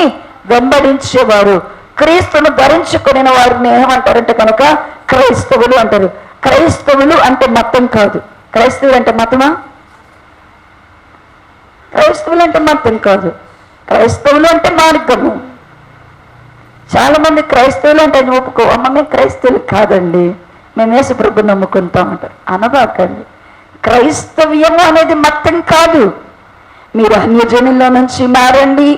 వెంబడించేవారు, క్రీస్తును ధరించుకునే వారిని ఏమంటారంటే కనుక క్రైస్తవులు అంటారు. క్రైస్తవులు అంటే మతం కాదు. క్రైస్తవులు అంటే మతమా? క్రైస్తవులు అంటే మతం కాదు. క్రైస్తవులు అంటే మార్గము. చాలా మంది క్రైస్తవులు అంటే ఒప్పుకో, అమ్మ మేము క్రైస్తవులు కాదండి, మేము యేసు ప్రభు నమ్ముకుంటామంటారు. అనబాకండి. క్రైస్తవ్యము అనేది మతం కాదు. మీరు అన్యజనుల్లో నుంచి మారండి,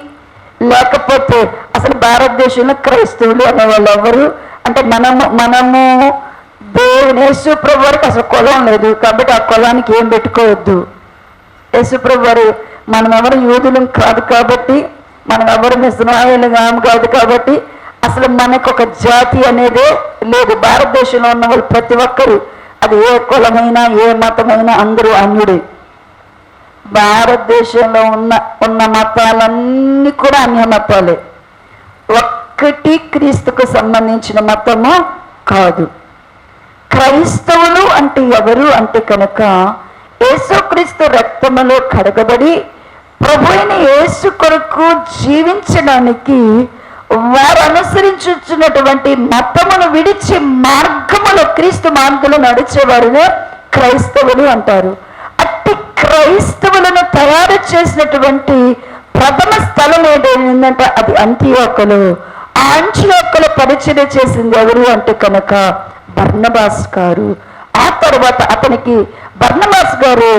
లేకపోతే అసలు భారతదేశంలో క్రైస్తవులు అనేవాళ్ళు ఎవరు అంటే మనము దేవుని యేసు ప్రభు వారికి అసలు కులం లేదు కాబట్టి ఆ కులానికి ఏం పెట్టుకోవద్దు. యేసు ప్రభు వారు మనం ఎవరు యూదులం కాదు కాబట్టి, మనం ఎవరు ఇశ్రాయేలు కాదు కాబట్టి అసలు మనకు ఒక జాతి అనేదే లేదు. భారతదేశంలో ఉన్న వాళ్ళు ప్రతి ఒక్కరు, అది ఏ కులమైనా ఏ మతమైనా అందరూ అన్యుడే. భారతదేశంలో ఉన్న మతాలన్నీ కూడా అన్య మతాలే. ఒక్కటి క్రీస్తుకు సంబంధించిన మతము కాదు. క్రైస్తవులు అంటే ఎవరు అంటే కనుక యేసుక్రీస్తు రక్తములో కడగబడి ప్రభు అయిన యేసు కొరకు జీవించడానికి వారు అనుసరించున్నటువంటి మతమును విడిచి మార్గములో క్రీస్తు మార్గంలో నడిచేవారునే క్రైస్తవులు అంటారు. అట్టి క్రైస్తవులను తయారు చేసినటువంటి ప్రథమ స్థలం ఏంటంటే అది అంతియోకలు. ఆ అంతియోకలు పరిచయం చేసింది ఎవరు అంటే కనుక బర్నబాస్ గారు. ఆ తర్వాత అతనికి బర్నబాస్ గారు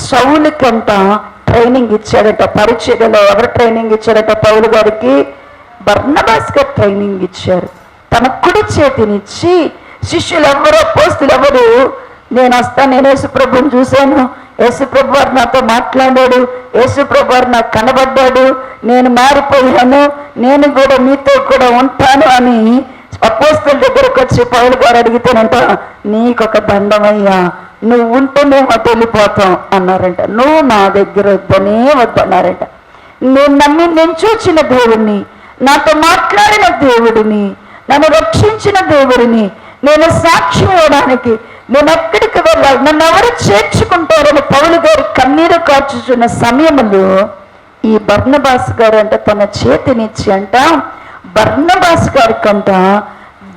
సౌలుకంట ట్రైనింగ్ ఇచ్చాడట. పరిచర్యలో ఎవరు ట్రైనింగ్ ఇచ్చారట? పౌలు గారికి బర్నబాస్ గారు ట్రైనింగ్ ఇచ్చారు. తన కుడి చేతినిచ్చి శిష్యులు ఎవరో పోస్తులు ఎవరు, నేను వస్తాను, నేను యేసుప్రభుని చూశాను, యేసుప్రభు వారు నాతో మాట్లాడాడు, యేసుప్రభు వారు నాకు కనబడ్డాడు, నేను మారిపోయాను, నేను కూడా మీతో కూడా ఉంటాను అని అపోస్తల దగ్గరకు వచ్చి పౌలు గారు అడిగితేనంట, నీకొక దండమయ్యా, నువ్వు ఉంటే మేము అటు వెళ్ళిపోతాం అన్నారంట. నువ్వు నా దగ్గర వద్దన్నారంట. నేను చూచిన దేవుడిని, నాతో మాట్లాడిన దేవుడిని, నన్ను రక్షించిన దేవుడిని నేను సాక్ష్యం ఇవ్వడానికి నేను ఎక్కడికి వెళ్ళాలి, నన్ను ఎవరు చేర్చుకుంటారని పౌలు గారు కన్నీరు కార్చుచున్న సమయంలో ఈ బర్నబాస్ గారు అంట తన చేతినిచ్చి అంట బర్నబాస్ గారి కంట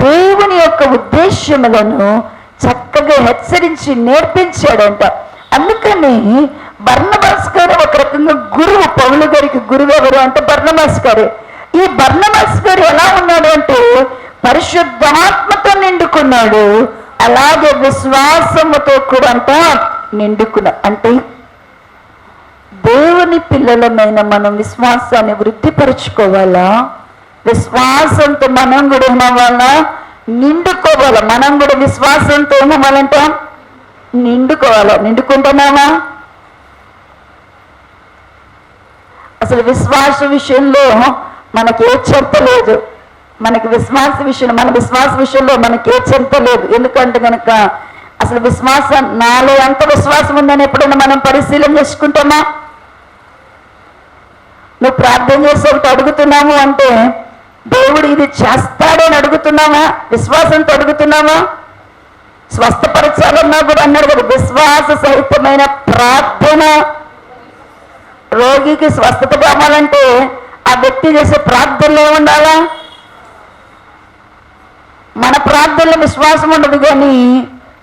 దేవుని యొక్క ఉద్దేశ్యములను చక్కగా హెచ్చరించి నేర్పించాడంట. అందుకని బర్నబాస్ గారు ఒక రకంగా గురువు. పౌలు గారికి గురువు ఎవరు అంటే బర్నబాస్ గారు. ఈ బర్నబాస్ గారు ఎలా ఉన్నాడు అంటే పరిశుద్ధాత్మతో నిండుకున్నాడు, అలాగే విశ్వాసముతో కూడా అంట నిండుకున్నాడు. అంటే దేవుని పిల్లలమైన మనం విశ్వాసాన్ని వృద్ధిపరచుకోవాలా, విశ్వాసంతో మనం కూడా ఏమవ్వాలా, నిండుకోవాలా. మనం కూడా విశ్వాసంతో ఏమవ్వాలంట, నిండుకోవాలా. నిండుకుంటున్నామా? అసలు విశ్వాస విషయంలో మనకి ఏ చెంత లేదు. మన విశ్వాస విషయంలో మనకి ఏ చెంత లేదు. ఎందుకంటే కనుక అసలు విశ్వాసం, నాలో ఎంత విశ్వాసం ఉందని ఎప్పుడైనా మనం పరిశీలన చేసుకుంటామా? నువ్వు ప్రార్థన చేసి ఒకటి అడుగుతున్నాము అంటే దేవుడు ఇది చేస్తాడని అడుగుతున్నావా? విశ్వాసంతో అడుగుతున్నావా? స్వస్థపరచాలన్నా కూడా అన్నాడు కదా, విశ్వాస సహితమైన ప్రార్థన. రోగికి స్వస్థత కావాలంటే ఆ వ్యక్తి చేసే ప్రార్థనలో ఉండాలా? మన ప్రార్థనలో విశ్వాసం ఉండదు, కానీ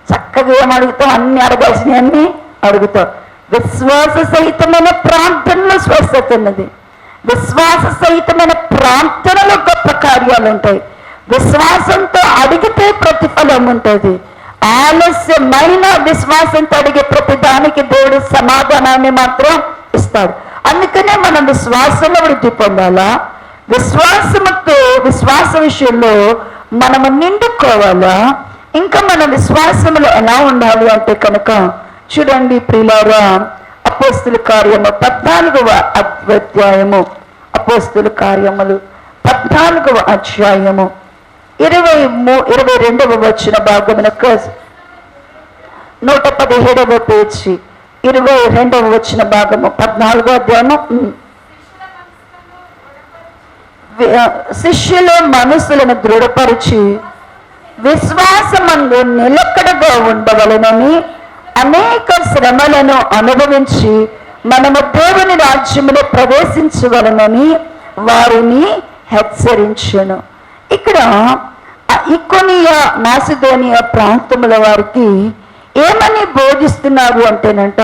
చక్కగా ఏం అడుగుతాం, అన్ని అడగాల్సినవి అన్ని అడుగుతాం. విశ్వాస సహితమైన ప్రార్థనలో స్వస్థత ఉన్నది. విశ్వాస సహితమైన ప్రార్థనలో గొప్ప కార్యాలు ఉంటాయి. విశ్వాసంతో అడిగితే ప్రతిఫలం ఉంటుంది. ఆలస్యమైన విశ్వాసంతో అడిగే ప్రతి దానికి దేవుడు సమాధానాన్ని మాత్రం ఇస్తాడు. అందుకనే మనం విశ్వాసంలో వృద్ధి పొందాలా. విశ్వాస విషయంలో మనము నిండుకోవాలా. ఇంకా మన విశ్వాసంలో ఎలా ఉండాలి అంటే కనుక చూడండి ప్రియులారా, అపోస్తుల కార్యము 14వ అధ్యాయము, అపోస్తుల కార్యములు 14వ అధ్యాయము 22వ వచన భాగమునకు 117వ పేజీ 22వ వచన భాగము 14వ అధ్యాయము. శిష్యుల మనసులను దృఢపరిచి విశ్వాసమందు నిలకడగా ఉండవలనని అనేక శ్రమలను అనుభవించి మనము దేవుని రాజ్యములో ప్రవేశించవలనని వారిని హెచ్చరించెను. ఇక్కడ ఇకోనియా మాసిదోనియా ప్రాంతముల వారికి ఏమని బోధిస్తున్నారు అంటేనంట,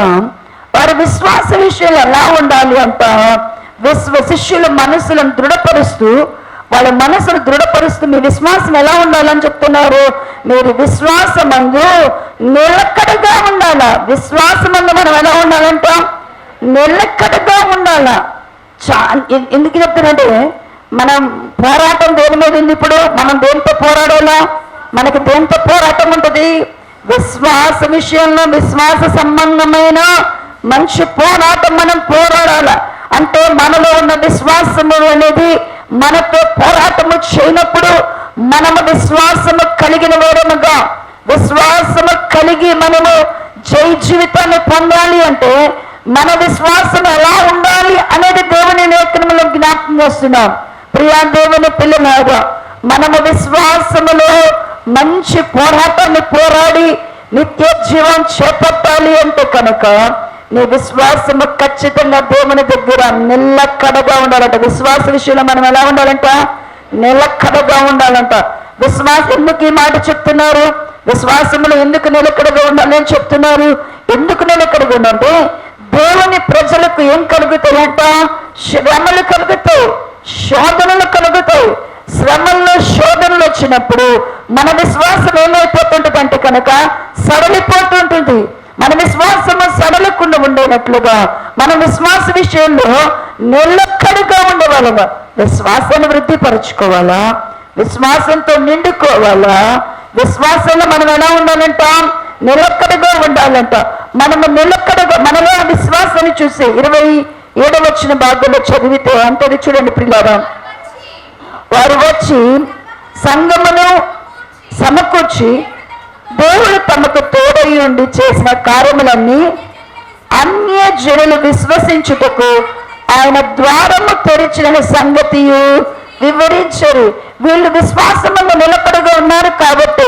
వారి విశ్వాస విషయాలు ఎలా ఉండాలి అంట, శిష్యుల మనసులను దృఢపరుస్తూ, వాళ్ళ మనసును దృఢపరుస్తూ మీ విశ్వాసం ఎలా ఉండాలని చెప్తున్నారు. మీరు విశ్వాసమందు నిలకడగా ఉండాలా. విశ్వాసమందు మనం ఎలా ఉండాలంట, నిలకడగా ఉండాలా. ఎందుకు చెప్తారంటే మనం పోరాటం దేని మీద ఉంది? ఇప్పుడు మనం దేంతో పోరాడాలా? మనకి దేంతో పోరాటం ఉంటుంది? విశ్వాస విషయంలో విశ్వాస సంబంధమైన మంచి పోరాటం మనం పోరాడాల. అంటే మనలో ఉన్న విశ్వాసము అనేది మనతో పోరాటము చేయనప్పుడు మనము విశ్వాసము కలిగిన వారముగా, విశ్వాసము కలిగి మనము జై జీవితాన్ని పొందాలి అంటే మన విశ్వాసం ఎలా ఉండాలి అనేది దేవుని లేఖనములో జ్ఞాపకం చేస్తున్నాం. ప్రియా దేవుని పిల్లలారా, మనము విశ్వాసములో మంచి పోరాటాన్ని పోరాడి నిత్య జీవం చేపట్టాలి అంటే కనుక నీ విశ్వాసము ఖచ్చితంగా దేవుని దగ్గర నిలకడగా ఉండాలంట. విశ్వాస విషయంలో మనం ఎలా ఉండాలంట, నిలకడగా ఉండాలంట. విశ్వాసం ఎందుకు ఈ మాట చెప్తున్నారు? విశ్వాసములో ఎందుకు నిలకడగా ఉండాలి అని చెప్తున్నారు? ఎందుకు నిలకడగా ఉండాలంటే దేవుని ప్రజలకు ఏం కలుగుతాయంట? శ్రమలు కలుగుతాయి, శోధనలు కలుగుతాయి. శ్రమల్లో శోధనలు వచ్చినప్పుడు మన విశ్వాసం ఏమైపోతుంటుంది అంటే కనుక సడలిపోతుంటుంది. మన విశ్వాసము సడలకుండా ఉండేటట్లుగా మన విశ్వాస విషయంలో నిలకడగా ఉండేవాళ్ళగా విశ్వాసాన్ని వృద్ధిపరచుకోవాలా, విశ్వాసంతో నిండుకోవాలా. విశ్వాసంలో మనం ఎలా ఉండాలంట, నిలకడగా ఉండాలంట. మనము నిలకడగా మనలో విశ్వాసాన్ని చూసి 27వ వచన భాగంలో చదివితే అంటది చూడండి ప్రియులారా, వారు వచ్చి సంఘమును సమకూర్చి దేవుడు తమకు తోడై ఉండి చేసిన కార్యములన్నీ అన్య జనులు విశ్వసించుటకు ఆయన ద్వారము తెరిచిన సంగతియు వివరించరు. వీళ్ళు విశ్వాసములో నిలకడగా ఉన్నారు కాబట్టి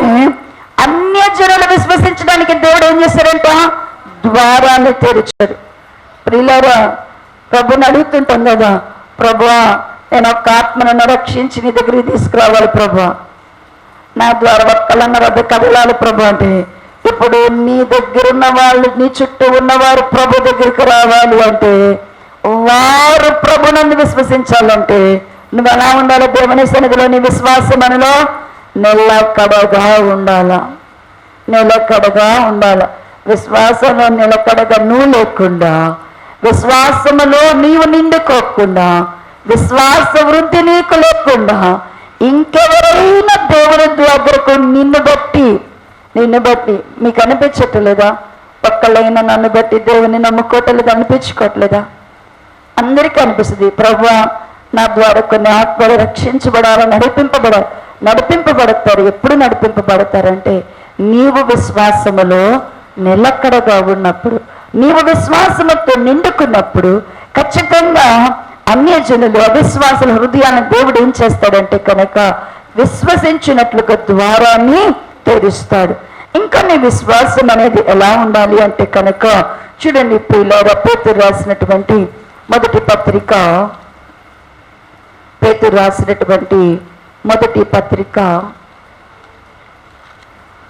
అన్యజనులు విశ్వసించడానికి దేవుడు ఏం చేశారంట? ద్వారాన్ని తెరిచారు. ప్రియులారా, ప్రభుని అడుగుతుంటాం కదా, ప్రభువా నేను ఒక ఆత్మను రక్షించి నీ దగ్గరికి తీసుకురావాలి ప్రభా, నా ద్వారా ఒక్కలన్న రద్ద కదలాలి ప్రభు అంటే, ఇప్పుడు నీ దగ్గర ఉన్న వాళ్ళు, నీ చుట్టూ ఉన్నవారు ప్రభు దగ్గరికి రావాలి అంటే, వారు ప్రభునందు విశ్వసించాలంటే నువ్వు ఎలా ఉండాలి? దేవుని సన్నిధిలో నీ విశ్వాసం మనలో నిలకడగా ఉండాలా, నిలకడగా ఉండాలా. విశ్వాసంలో నిలకడగా నువ్వు లేకుండా, విశ్వాసములో నీవు నిండుకోకుండా, విశ్వాస వృద్ధి నీకు లేకుండా ఇంకెవరైనా దేవుని దగ్గరకు నిన్ను బట్టి మీకు అనిపించట్లేదా? ఒక్కళ్ళైనా నన్ను బట్టి దేవుని నమ్ముకోవట్లేదు, అనిపించుకోవట్లేదా? అందరికీ అనిపిస్తుంది, ప్రభువా నా ద్వారా కొన్ని ఆత్మలు రక్షించబడాలి, నడిపింపబడతారు. ఎప్పుడు నడిపింపబడతారంటే నీవు విశ్వాసములో నిలకడగా ఉన్నప్పుడు, నీవు విశ్వాసముతో నిండుకున్నప్పుడు ఖచ్చితంగా అన్యజనులు అవిశ్వాసుల హృదయాన్ని దేవుడు ఏం చేస్తాడంటే కనుక విశ్వసించినట్లుగా ద్వారాన్ని తెరుస్తాడు. ఇంకా నీ విశ్వాసం అనేది ఎలా ఉండాలి అంటే కనుక చూడండి, ప్రియులారా, పేతురు రాసినటువంటి మొదటి పత్రిక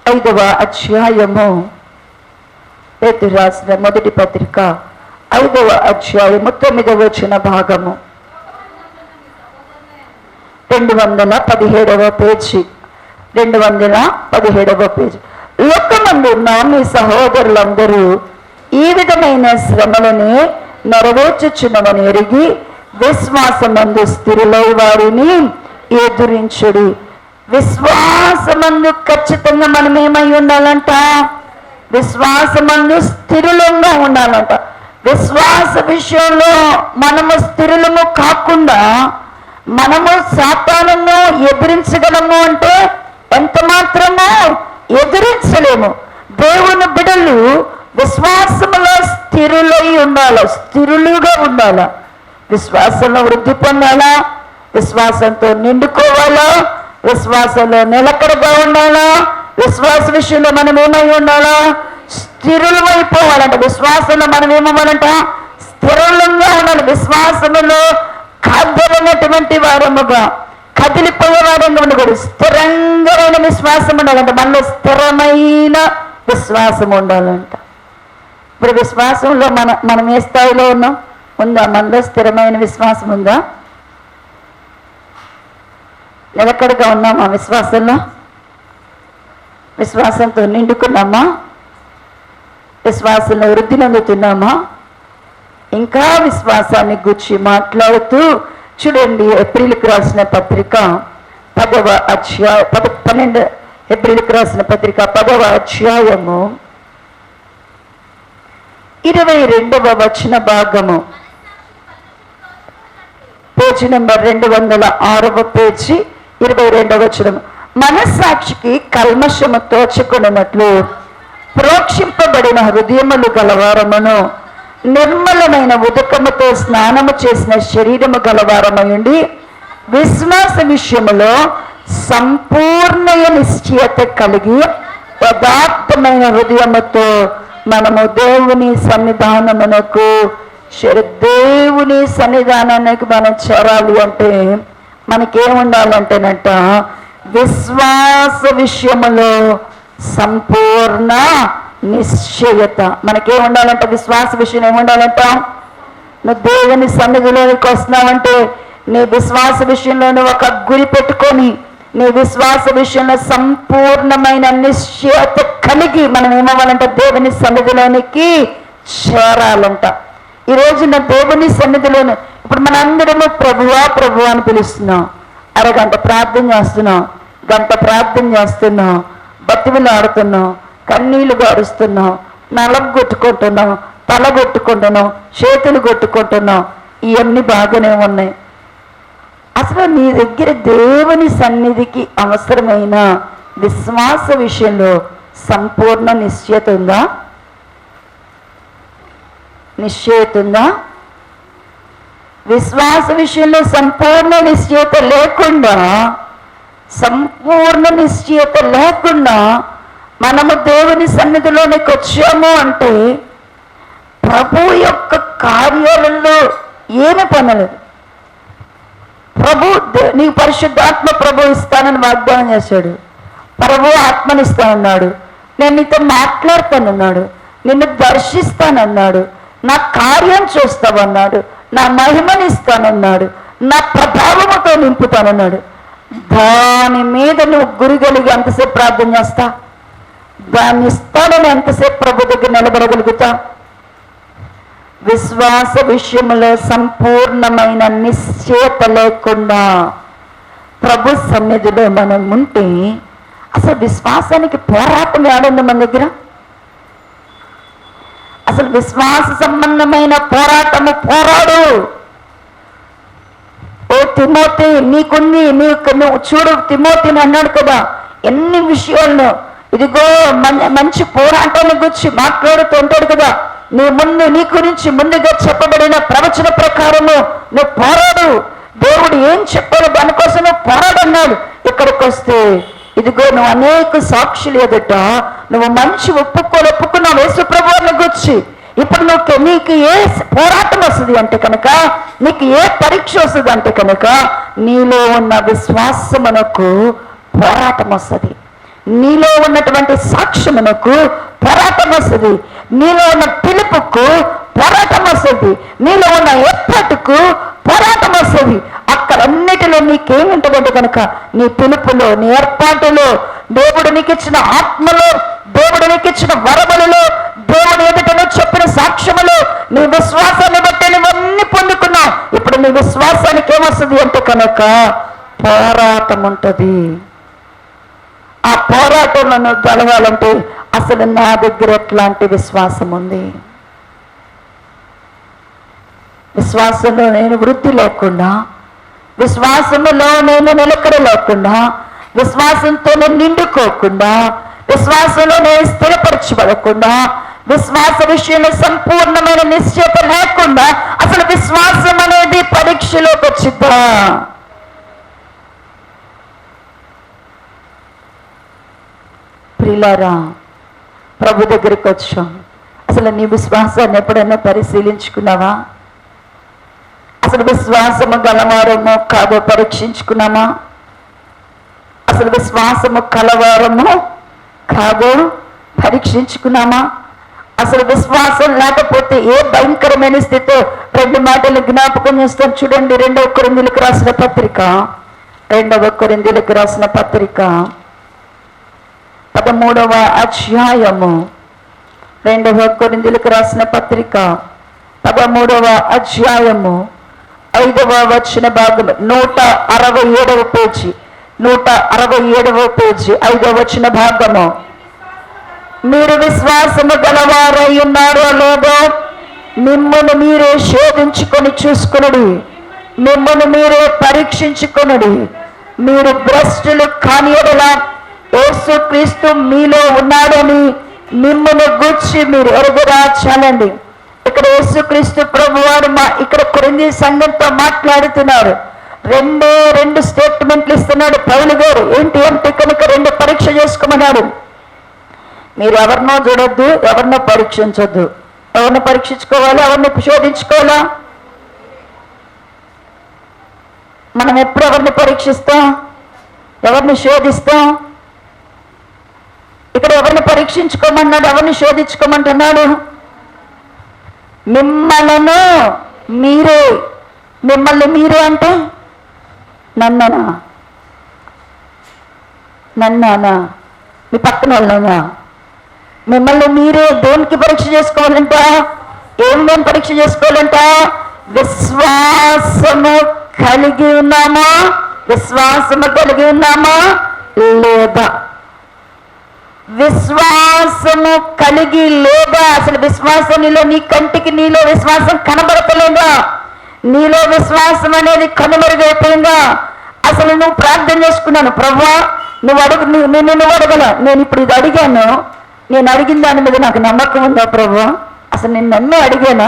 5వ అధ్యాయము, పేతురు రాసిన మొదటి పత్రిక 5వ అధ్యాయము 9వ వచన భాగము, 217వ పేజీ, 217వ పేజీ. లోకమందు నా మీ సహోదరులందరూ ఈ విధమైన శ్రమలని నెరవేర్చుచున్నమని ఎరిగి విశ్వాసమందు స్థిరులై వారిని ఎదురించుడి. విశ్వాసమందు ఖచ్చితంగా మనం ఏమై ఉండాలంట? విశ్వాసమందు స్థిరులంగా ఉండాలంట. విశ్వాస విషయంలో మనము స్థిరులము కాకుండా మనము సాతానును ఎదిరించగలము అంటే ఎంత మాత్రమో ఎదిరించలేము. దేవుని బిడ్డలు విశ్వాసములో స్థిరులై ఉండాలి, స్థిరులుగా ఉండాలా, విశ్వాసంలో వృద్ధి పొందాలా, విశ్వాసంతో నిండుకోవాలా, విశ్వాసంలో నిలకడగా ఉండాలా, విశ్వాస విషయంలో మనం ఏమై ఉండాలా? స్థిరులమైపోవాలంట. విశ్వాసంలో మనం ఏమవ్వాలంట? స్థిరంగా ఉండాలి. విశ్వాసములో కదలనటువంటి వారముగా, కదిలిపోయే వారంగా ఉండకూడదు. స్థిరంగా విశ్వాసం ఉండాలంట. మనలో స్థిరమైన విశ్వాసం ఉండాలంట. ఇప్పుడు విశ్వాసంలో మనం ఏ స్థాయిలో ఉన్నాం? ఉందా మనలో స్థిరమైన విశ్వాసం? ఉందా? నిలకడగా ఉన్నామా విశ్వాసంలో? విశ్వాసంతో నిండుకున్నామా? విశ్వాసంలో వృద్ధి చెందుతున్నామా? ఇంకా విశ్వాసాన్ని గురించి మాట్లాడుతూ చూడండి, ఏప్రిల్కి రాసిన పత్రిక 10వ అధ్యాయం 12 ఏప్రిల్కి రాసిన పత్రిక 10వ అధ్యాయము 22వ వచన భాగము, పేజీ నెంబర్ 206వ పేజీ 22వ వచనం. మనస్సాక్షికి కల్మషము తోచుకున్నట్లు ప్రోక్షింపబడిన హృదయములు గలవారమును నిర్మలమైన ఉదకముతో స్నానము చేసిన శరీరము గలవారమయుండి విశ్వాస విషయములో సంపూర్ణ నిశ్చయత కలిగి యథార్థమైన హృదయముతో మనము దేవుని సన్నిధానమునకు మనం చేరాలి అంటే మనకేముండాలంటేనంట, విశ్వాస విషయములో సంపూర్ణ నిశ్చయత. మనకేముండాలంట? విశ్వాస విషయం ఏముండాలంట? నువ్వు దేవుని సన్నిధిలోనికి వస్తున్నావంటే నీ విశ్వాస విషయంలో ఒక గురి పెట్టుకొని నీ విశ్వాస విషయంలో సంపూర్ణమైన నిశ్చయత కలిగి మనం ఏమవ్వాలంట? దేవుని సన్నిధిలోనికి చేరాలంట. ఈ రోజున దేవుని సన్నిధిలోనే ఇప్పుడు మనందరము ప్రభువా ప్రభువా అని పిలుస్తున్నాం. అరగంట ప్రార్థన చేస్తున్నాం, గంట ప్రార్థన చేస్తున్నాం, బతిమిలాడుతున్నాం, కన్నీళ్లు గారుస్తున్నాం, నలగొట్టుకుంటున్నాం, తల కొట్టుకుంటున్నాం, చేతులు కొట్టుకుంటున్నాం. ఇవన్నీ బాగానే ఉన్నాయి. అసలు నీ దగ్గర దేవుని సన్నిధికి అవసరమైన విశ్వాస విషయంలో సంపూర్ణ నిశ్చయత ఉందా? నిశ్చయత ఉందా? విశ్వాస విషయంలో సంపూర్ణ నిశ్చయత లేకుండా మనము దేవుని సన్నిధిలోనికి వచ్చాము అంటే ప్రభు యొక్క కార్యాలలో ఏమి పనలేదు. ప్రభు నీ పరిశుద్ధాత్మ ప్రభు ఇస్తానని వాగ్దానం చేశాడు. ప్రభు ఆత్మనిస్తానన్నాడు. నేను నీతో మాట్లాడతానన్నాడు. నిన్ను దర్శిస్తానన్నాడు. నా కార్యం చూస్తావన్నాడు. నా మహిమనిస్తానన్నాడు. నా ప్రభావముతో నింపుతానన్నాడు. దాని మీద నువ్వు గురి కలిగి ఎంతసేపు ప్రార్థన చేస్తా? దాన్ని ఇస్తానని ఎంతసేపు ప్రభు దగ్గర నిలబడగలుగుతా? విశ్వాస విషయంలో సంపూర్ణమైన నిశ్చయత లేకుండా ప్రభు సన్నిధిలో మనం ఉంటే అసలు విశ్వాసానికి పోరాటం ఏడుంది మన దగ్గర? అసలు విశ్వాస సంబంధమైన పోరాటము పోరాడు. ఓ తిమోతి, నీకుంది, నువ్వు చూడు, తిమోతిని అన్నాడు కదా, ఎన్ని విషయాలను ఇదిగో మంచి పోరాటాన్ని గురించి మాట్లాడుతూ ఉంటాడు కదా. నీ ముందు నీ గురించి ముందుగా చెప్పబడిన ప్రవచన ప్రకారము నువ్వు పోరాడు. దేవుడు ఏం చెప్పాడు దానికోసం నువ్వు పోరాడన్నాడు. ఇక్కడికి వస్తే ఇదిగో నువ్వు అనేక సాక్షులు ఎదుట నువ్వు మంచి ఒప్పుకున్నావు యేసు ప్రభువుని గురించి. ఇప్పుడు నీకు ఏ పోరాటం వస్తుంది అంటే కనుక, నీకు ఏ పరీక్ష వస్తుంది అంటే కనుక, నీలో ఉన్న విశ్వాసమునకు పోరాటం వస్తుంది. నీలో ఉన్నటువంటి సాక్ష్యమునకు పోరాటం వస్తుంది. నీలో ఉన్న పిలుపుకు పోరాటం వస్తుంది. నీలో ఉన్న ఏర్పాటుకు పోరాటం వస్తుంది. అక్కడన్నిటిలో నీకేముంటుందంటే కనుక, నీ పిలుపులో, నీ ఏర్పాటులో, దేవుడు నీకు ఇచ్చిన ఆత్మలో, దేవుడు నీకు ఇచ్చిన వరములలో, దేవుడు ఎదుట నువ్వు చెప్పిన సాక్ష్యములో, నీ విశ్వాసాన్ని బట్టి నువ్వన్నీ పొందుకున్నావు. ఇప్పుడు నీ విశ్వాసానికి ఏమొస్తుంది అంటే కనుక పోరాటం ఉంటుంది. ఆ పోరాటంలో నువ్వు గెలవాలంటే అసలు నా దగ్గర ఎట్లాంటి విశ్వాసం ఉంది? విశ్వాసంలో నేను వృద్ధి లేకుండా, విశ్వాసంలో నేను నిలకడ లేకుండా, విశ్వాసంతో నేను నిండుకోకుండా, విశ్వాసంలో నేను స్థిరపరచబడకుండా, విశ్వాస విషయంలో సంపూర్ణమైన నిశ్చయత లేకుండా అసలు విశ్వాసం అనేది పరీక్షలోకి వచ్చిద్దా? ప్రియులారా, ప్రభు దగ్గరికి వచ్చాం. అసలు నీ విశ్వాసాన్ని ఎప్పుడైనా పరిశీలించుకున్నావా? అసలు విశ్వాసము గలవారమో కాదో పరీక్షించుకున్నామా? అసలు విశ్వాసము కలవారమో కాదో పరీక్షించుకున్నామా? అసలు విశ్వాసం లేకపోతే ఏ భయంకరమైన స్థితితో, రెండు మాటలు జ్ఞాపకం చేస్తాం చూడండి. 2వ కొరింథీయులకు రాసిన పత్రిక 13వ అధ్యాయము 2వ కొరింథీయులకు రాసిన పత్రిక 13వ అధ్యాయము 5వ వచన భాగం, 167వ పేజీ, 167వ పేజీ, 5వ వచన భాగము. మీరు విశ్వాసము గలవారై ఉన్నారో లేదో మిమ్మల్ని మీరే శోధించుకొని చూసుకొనుడి, మిమ్మల్ని మీరే పరీక్షించుకొనుడి. మీరు భ్రష్టులు కాని యెడల యేసుక్రీస్తు మీలో ఉన్నాడని మిమ్మల్ని గూర్చి మీరు ఎరుగురా చాలండి. ఇక్కడ యేసుక్రీస్తు ప్రభువారు ఇక్కడ కొరింథీ సంఘంతో మాట్లాడుతున్నారు. రెండు స్టేట్మెంట్లు ఇస్తున్నాడు పౌలు గారు. ఏంటి అంటే కనుక 2 పరీక్ష చేసుకోమన్నాడు. మీరు ఎవరినో చూడొద్దు, ఎవరినో పరీక్షించొద్దు. ఎవరిని పరీక్షించుకోవాలి? ఎవరిని శోధించుకోవాలా? మనం ఎప్పుడు ఎవరిని పరీక్షిస్తాం? ఎవరిని శోధిస్తాం? ఇక్కడ ఎవరిని పరీక్షించుకోమన్నాడు? ఎవరిని శోధించుకోమంటున్నాడు? మిమ్మల్ని మీరే అంటే నన్ననా మీ పక్కన వాళ్ళనా? మిమ్మల్ని మీరే దేనికి పరీక్ష చేసుకోవాలంట? ఏం పరీక్ష చేసుకోవాలంట? విశ్వాసము కలిగి ఉన్నామా? విశ్వాసము కలిగి ఉన్నామా లేదా? విశ్వాసము కలిగి లేదా? అసలు విశ్వాసం నీ కంటికి నీలో విశ్వాసం కనబడతలేదా? నీలో విశ్వాసం అనేది కనుమరుగైపోయిందా? అసలు నువ్వు ప్రార్థన చేసుకున్నాను, ప్రభువా నువ్వు అడగల, నేను ఇప్పుడు ఇది అడిగాను, నేను అడిగిన దాని మీద నాకు నమ్మకం ఉందా ప్రభువా? అసలు నేను నన్ను అడిగానా?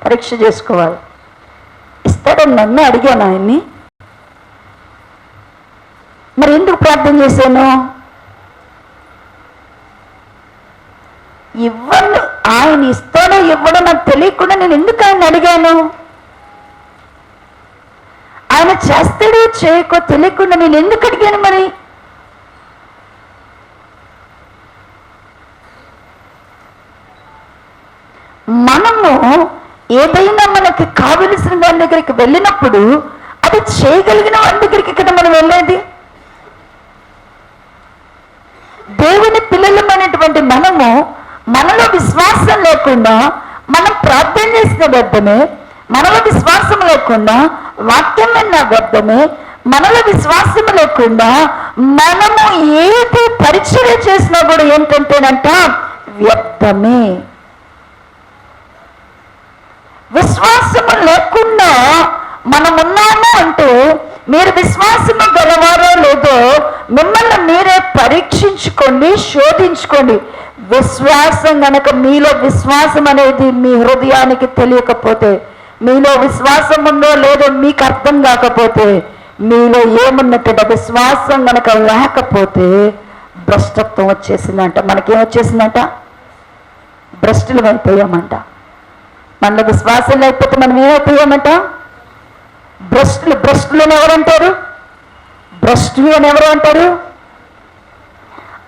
పరీక్ష చేసుకోవాలి. ఇస్తాడని నన్ను అడిగాను ఆయన్ని. మరి ఎందుకు ప్రార్థన చేశాను? ఇవ్వను, ఆయన ఇస్తాడో ఇవ్వడో నాకు తెలియకుండా నేను ఎందుకు ఆయన అడిగాను? ఆయన చేస్తాడో చేయకో తెలియకుండా నేను ఎందుకు అడిగాను? మరి మనము ఏదైనా మనకి కావలసిన వారి దగ్గరికి వెళ్ళినప్పుడు అది చేయగలిగిన వారి దగ్గరికి కదా మనం వెళ్ళేది. దేవుని పిల్లలమైనటువంటి మనము మనలో విశ్వాసం లేకుండా మనం ప్రార్థన చేసిన వ్యర్థమే, మనలో విశ్వాసం లేకుండా వాక్యం విన్న వ్యర్థమే, మనలో విశ్వాసం లేకుండా మనము ఏది పరిచయం చేసినా కూడా ఏంటంటేనంట వ్యర్థమే. విశ్వాసము లేకుండా మనమున్నాము అంటే మీరు విశ్వాసము గలవారో లేదో మిమ్మల్ని మీరే పరీక్షించుకోండి, శోధించుకోండి. విశ్వాసం గనక మీలో విశ్వాసం అనేది మీ హృదయానికి తెలియకపోతే, మీలో విశ్వాసం ఉందో లేదో మీకు అర్థం కాకపోతే, మీలో ఏమున్నట్టు విశ్వాసం గనక లేకపోతే భ్రష్టత్వం వచ్చేసిందంట. మనకేం వచ్చేసిందంట? భ్రష్టులు అయిపోయామంట. మనలో విశ్వాసం లేకపోతే మనం ఏమైపోయామంట? భ్రష్టులు. భ్రష్టులు అని ఎవరు అంటారు? భ్రష్టులు అని ఎవరు అంటారు?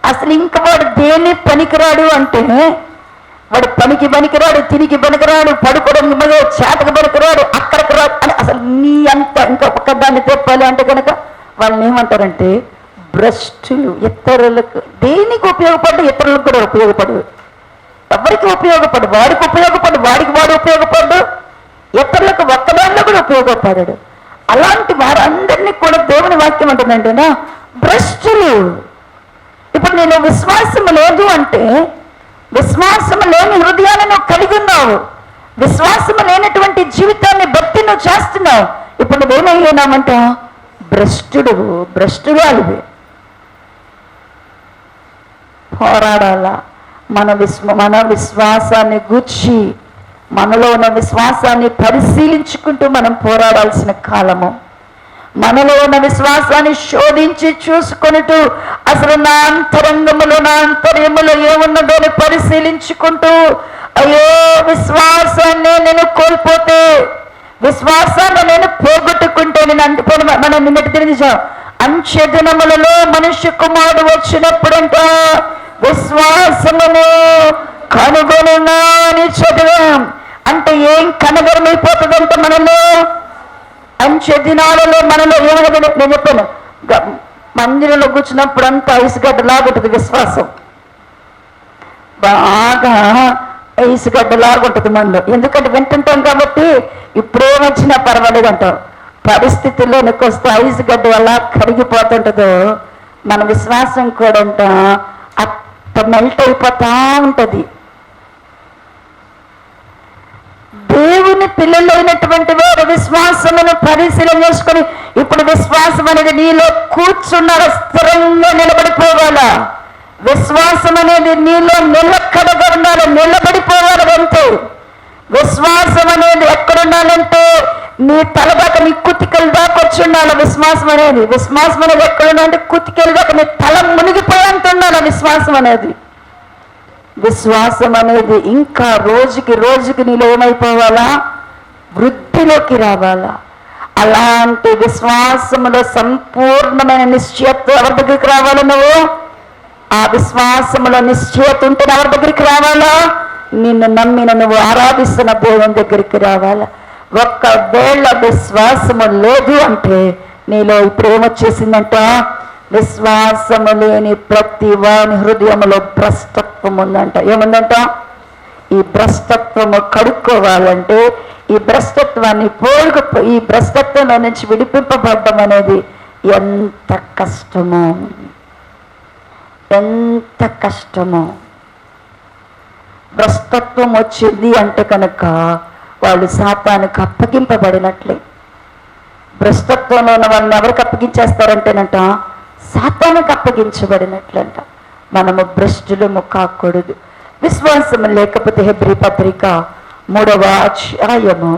అసలు ఇంకా వాడు దేన్ని పనికిరాడు అంటే, వాడు పనికిరాడు, తినికి పనికిరాడు, పడుకోవడానికి మళ్ళీ చేతకు పనికిరాడు, అక్కడికి రాడు అని అసలు నీ అంత ఇంకా ఒక్క దాన్ని తెప్పాలి అంటే కనుక వాళ్ళని ఏమంటారంటే భ్రష్టులు. ఇతరులకు దేనికి ఉపయోగపడ్డ ఇతరులకు కూడా ఉపయోగపడదు. ఎవరికి ఉపయోగపడు? వాడికి ఉపయోగపడు, వాడికి వాడు ఉపయోగపడ్డు, ఇతరులకు ఒక్కదానిలో కూడా ఉపయోగపడాడు. అలాంటి వారందరినీ కూడా దేవుని వాక్యం అంటుందంటేనా భ్రష్టులు. ఇప్పుడు నేను విశ్వాసం లేదు అంటే, విశ్వాసం లేని హృదయాన్ని నువ్వు కలిగి ఉన్నావు, విశ్వాసం లేనటువంటి జీవితాన్ని బట్టి నువ్వు చేస్తున్నావు. ఇప్పుడు నువ్వేమయ్యామంట? భ్రష్టుడు, భ్రష్టురాలివి. పోరాడాలా మన విశ్వాసాన్ని గూర్చి, మనలో ఉన్న విశ్వాసాన్ని పరిశీలించుకుంటూ మనం పోరాడాల్సిన కాలము. మనలో ఉన్న విశ్వాసాన్ని శోధించి చూసుకుంటూ అసలు నా అంతరంగములో, నా అంతర్యములో ఏమున్నదో పరిశీలించుకుంటూ, అయ్యో విశ్వాసాన్ని నేను కోల్పోతే, విశ్వాసాన్ని నేను పోగొట్టుకుంటే, నేను అందుకొని మనం నిన్నటి తెలిసాం అంచె దినములలో మనుష్య కుమారుడు వచ్చినప్పుడంట విశ్వాసమును కనుగొనున్నా అని చదివాం. అంటే ఏం కనుగొనమైపోతుందంట మనలో? అంచె దినాలలో మనలో ఏమన్నది నేను చెప్పాను, మందిరంలో కూర్చున్నప్పుడు అంతా ఐసుగడ్డ లాగుంటుంది విశ్వాసం, బాగా ఐసుగడ్డ లాగుంటుంది మనలో. ఎందుకంటే వింటుంటాం కాబట్టి ఇప్పుడేమొచ్చినా పర్వాలేదు అంటాం. పరిస్థితుల్లోనికి వస్తే ఐసుగడ్డ వల్ల కరిగిపోతుంటుందో మన విశ్వాసం కూడా అంట అట్ట మెల్ట్ అయిపోతా ఉంటుంది. దేవుని పిల్లలైనటువంటి వారు విశ్వాసమును పరిశీలన చేసుకొని, ఇప్పుడు విశ్వాసం అనేది నీలో కూర్చున్నారా, స్థిరంగా నిలబడిపోవాలా? విశ్వాసం అనేది నీలో నిలకడగా ఉండాలి, నిలబడిపోవాలి. అంతే. విశ్వాసం అనేది ఎక్కడుండాలంటే నీ తల దాకా, నీ కుతికల దాకా వచ్చి ఉండాలి. విశ్వాసం అనేది ఎక్కడుండాలంటే కుతికల దాకా నీ తల మునిగిపోయేంత ఉండాలి విశ్వాసం అనేది. విశ్వాసం అనేది ఇంకా రోజుకి రోజుకి నీలో ఏమైపోవాలా? వృద్ధిలోకి రావాలా? అలాంటి విశ్వాసములో సంపూర్ణమైన నిశ్చయత ఎవరి దగ్గరికి రావాలా? నువ్వు ఆ విశ్వాసములో నిశ్చయత ఉంటే ఎవరి దగ్గరికి రావాలా? నిన్ను నమ్మిన నువ్వు ఆరాధిస్తున్న దేవుని దగ్గరికి రావాలా? ఒక్కవేళ విశ్వాసము లేదు అంటే నీలో ఇప్పుడు ఏమొచ్చేసిందంట? విశ్వాసము లేని ప్రతి వాని హృదయంలో భ్రష్టత్వం ఉందంట. ఏముందంట? ఈ భ్రష్టత్వము కడుక్కోవాలంటే, ఈ భ్రష్టత్వాన్ని ఈ భ్రష్టత్వంలో నుంచి విడిపింపబడ్డం అనేది ఎంత కష్టమో, ఎంత కష్టమో. భ్రష్టత్వం వచ్చింది అంటే కనుక వాళ్ళు సాతానుకు అప్పగింపబడినట్లే. భ్రష్టత్వంలో ఉన్న వాళ్ళని ఎవరికి అప్పగించేస్తారంటేనంట? సాతానుకు అప్పగించబడినట్లంట. మనము భ్రష్టులము కాకూడదు. విశ్వాసం లేకపోతే హెబ్రీ పత్రిక 3వ అధ్యాయము,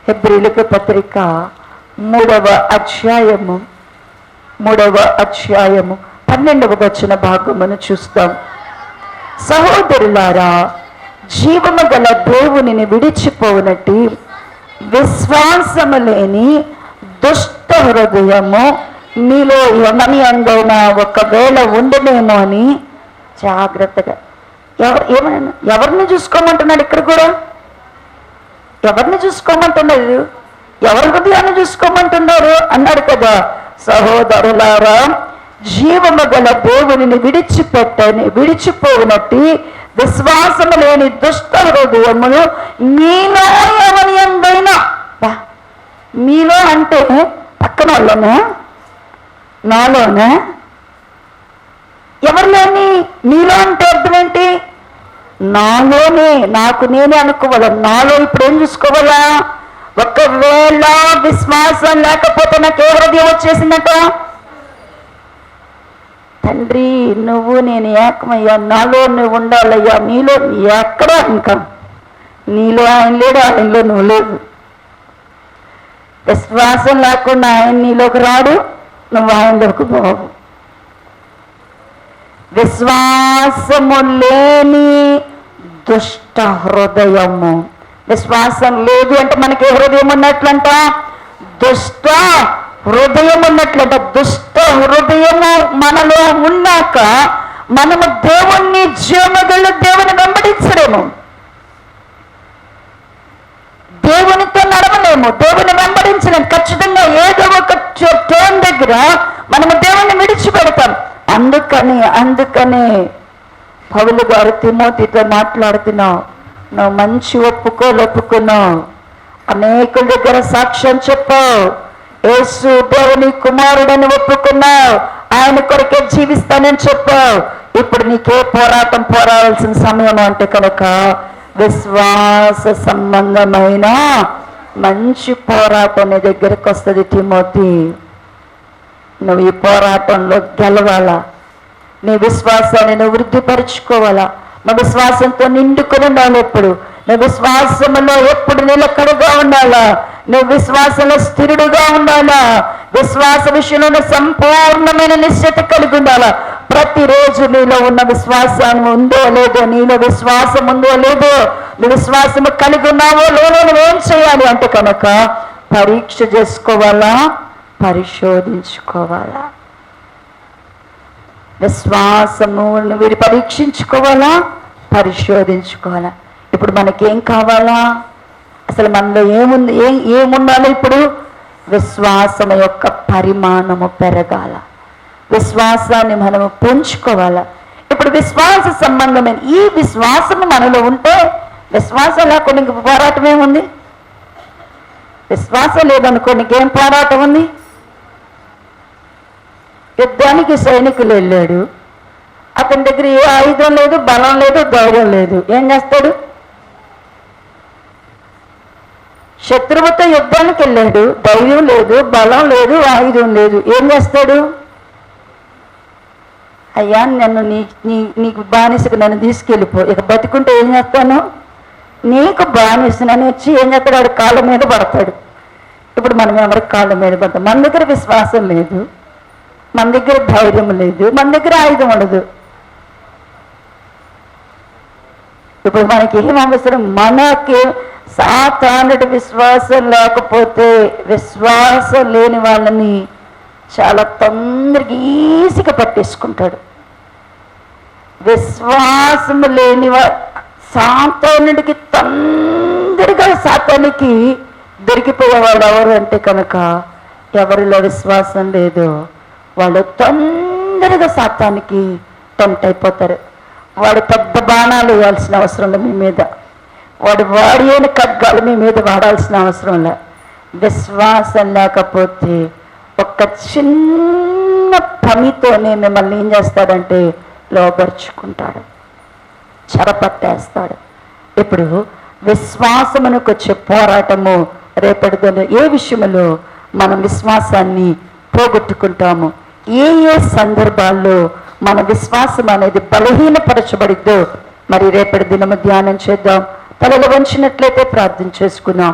హెబ్రీలకు పత్రిక 3వ అధ్యాయము 12వ వచన భాగమును చూస్తాం. సహోదరులారా, జీవము గల దేవునిని విడిచిపోనట్టి విశ్వాసము లేని దుష్ట హృదయము మీలో ఏమైనా ఒకవేళ ఉండనేమో అని జాగ్రత్తగా. ఎవరిని చూసుకోమంటున్నాడు? ఇక్కడ కూడా ఎవరిని చూసుకోమంటున్నారు? ఎవరి హృదయాన్ని చూసుకోమంటున్నారు అన్నాడు కదా. సహోదరులారా, జీవము గల దేవునిని విడిచిపోనట్టి విశ్వాసము లేని దుష్ట హృదయములు మీలో ఎవరి యందైనా. మీలో అంటే పక్కన వాళ్ళనే, నాలోనే, ఎవరిలోని? మీలో అంటే అర్థం ఏంటి? నాలోనే, నాకు నేనే అనుకోవాలా. నాలో ఇప్పుడు ఏం చూసుకోవాలా? ఒకవేళ విశ్వాసం లేకపోతే నాకు ఏ హృదయం వచ్చేసిందట? తండ్రి నువ్వు నేను ఏకమయ్యా, నాలో నువ్వు ఉండాలయ్యా, నీలో ఎక్కడ ఇంకా నీలో ఆయన లేడు, ఆయనలో నువ్వు లేదు. విశ్వాసం లేకుండా ఆయన నీలోకి రాడు, నువ్వు ఆయనలోకి పోవు. విశ్వాసము లేని దుష్ట హృదయము. విశ్వాసం లేదు అంటే మనకి ఏ హృదయం ఉన్నట్లంట? దుష్ట హృదయం ఉన్నట్లంట. దుష్ట హృదయము మనలో ఉన్నాక మనము దేవుణ్ణి, జీవముగల దేవుని వెంబడించలేము, దేవునితో నడవలేము, దేవుని వెంబడించలేము. ఖచ్చితంగా ఏదో ఒక టోన్ దగ్గర మనము దేవుణ్ణి విడిచిపెడతాం. అందుకనే పౌలు గారు తిమోతితో మాట్లాడుతున్నావు, నువ్వు మంచి ఒప్పుకున్నావు, అనేకుల దగ్గర సాక్ష్యం చెప్పావు, యేసు దేవుని కుమారుడని ఒప్పుకున్నావు, ఆయన కొరకే జీవిస్తానని చెప్పావు. ఇప్పుడు నీకే పోరాడాల్సిన సమయం అంటే కనుక విశ్వాస సంబంధమైన మంచి పోరాటం నీ దగ్గరకు వస్తుంది తిమోతి. నువ్వు ఈ పోరాటంలో గెలవాలా, నీ విశ్వాసాన్ని నువ్వు వృద్ధిపరుచుకోవాలా, నువ్వు విశ్వాసంతో నిండుకుని ఉండాలి. ఎప్పుడు నువ్వు విశ్వాసంలో ఎప్పుడు నిలకడగా ఉండాలా, నువ్వు విశ్వాసంలో స్థిరుడుగా ఉండాలా, విశ్వాస విషయంలో సంపూర్ణమైన నిశ్చయత కలిగి ఉండాలా. ప్రతిరోజు నీలో ఉన్న విశ్వాసం ఉందో లేదో, నీలో విశ్వాసం ఉందో లేదో, నువ్వు విశ్వాసము కలిగి ఉన్నావో లేదో నువ్వేం చేయాలి అంటే కనుక పరీక్ష చేసుకోవాలా, పరిశోధించుకోవాలా. విశ్వాసము వీరు పరీక్షించుకోవాలా, పరిశోధించుకోవాలా. ఇప్పుడు మనకేం కావాలా? అసలు మనలో ఏముండాలి? ఇప్పుడు విశ్వాసం యొక్క పరిమాణము పెరగాల, విశ్వాసాన్ని మనము పెంచుకోవాలా. ఇప్పుడు విశ్వాస సంబంధమైన ఈ విశ్వాసము మనలో ఉంటే, విశ్వాసం లేకుండా ఇంక పోరాటం ఏముంది? విశ్వాసం లేదనుకోండి ఇంకేం పోరాటం ఉంది? యుద్ధానికి సైనికులు వెళ్ళాడు, అతని దగ్గర ఏ ఆయుధం లేదు, బలం లేదు, ధైర్యం లేదు, ఏం చేస్తాడు? శత్రువుతో యుద్ధానికి వెళ్ళాడు, ధైర్యం లేదు, బలం లేదు, ఆయుధం లేదు, ఏం చేస్తాడు? అయ్యా నన్ను నీకు బానిసకు నన్ను తీసుకెళ్ళిపో, ఇక బతికుంటే ఏం చేస్తాను? నీకు బానిసనని వచ్చి ఏం చేస్తాడు? వాడి కాళ్ళ మీద పడతాడు. ఇప్పుడు మనం ఎవరికి కాళ్ళ మీద పడతాం? మన దగ్గర విశ్వాసం లేదు, మన దగ్గర ధైర్యం లేదు, మన దగ్గర ఆయుధం ఉండదు. ఇప్పుడు మనకి ఏం అవసరం? మనకి సాతానుడి విశ్వాసం లేకపోతే, విశ్వాసం లేని వాళ్ళని చాలా తొందరగా ఈజీగా పట్టేసుకుంటాడు. విశ్వాసము లేని సాతానుడికి తొందరగా సాతానికి దొరికిపోయేవాడు ఎవరు అంటే కనుక ఎవరిలో విశ్వాసం లేదో వాళ్ళు తొందరగా సాతానికి టెంప్ట్ అయిపోతారు. వాడు పెద్ద బాణాలు వేయాల్సిన అవసరం లేదు మీ మీద, వాడి అయిన ఖడ్గాలు మీ మీద వాడాల్సిన అవసరం లే. విశ్వాసం లేకపోతే ఒక చిన్న పనితోనే మిమ్మల్ని ఏం చేస్తాడంటే లోపరుచుకుంటాడు, చెరపట్టేస్తాడు. ఇప్పుడు విశ్వాసమునకు వచ్చే పోరాటము రేపటిలో ఏ విషయంలో మనం విశ్వాసాన్ని పోగొట్టుకుంటాము, ఏ సందర్భాల్లో మన విశ్వాసం అనేది బలహీనపరచబడిద్దో మరి రేపటి దినము ధ్యానం చేద్దాం. తలలు వంచినట్లయితే ప్రార్థన చేసుకుందాం.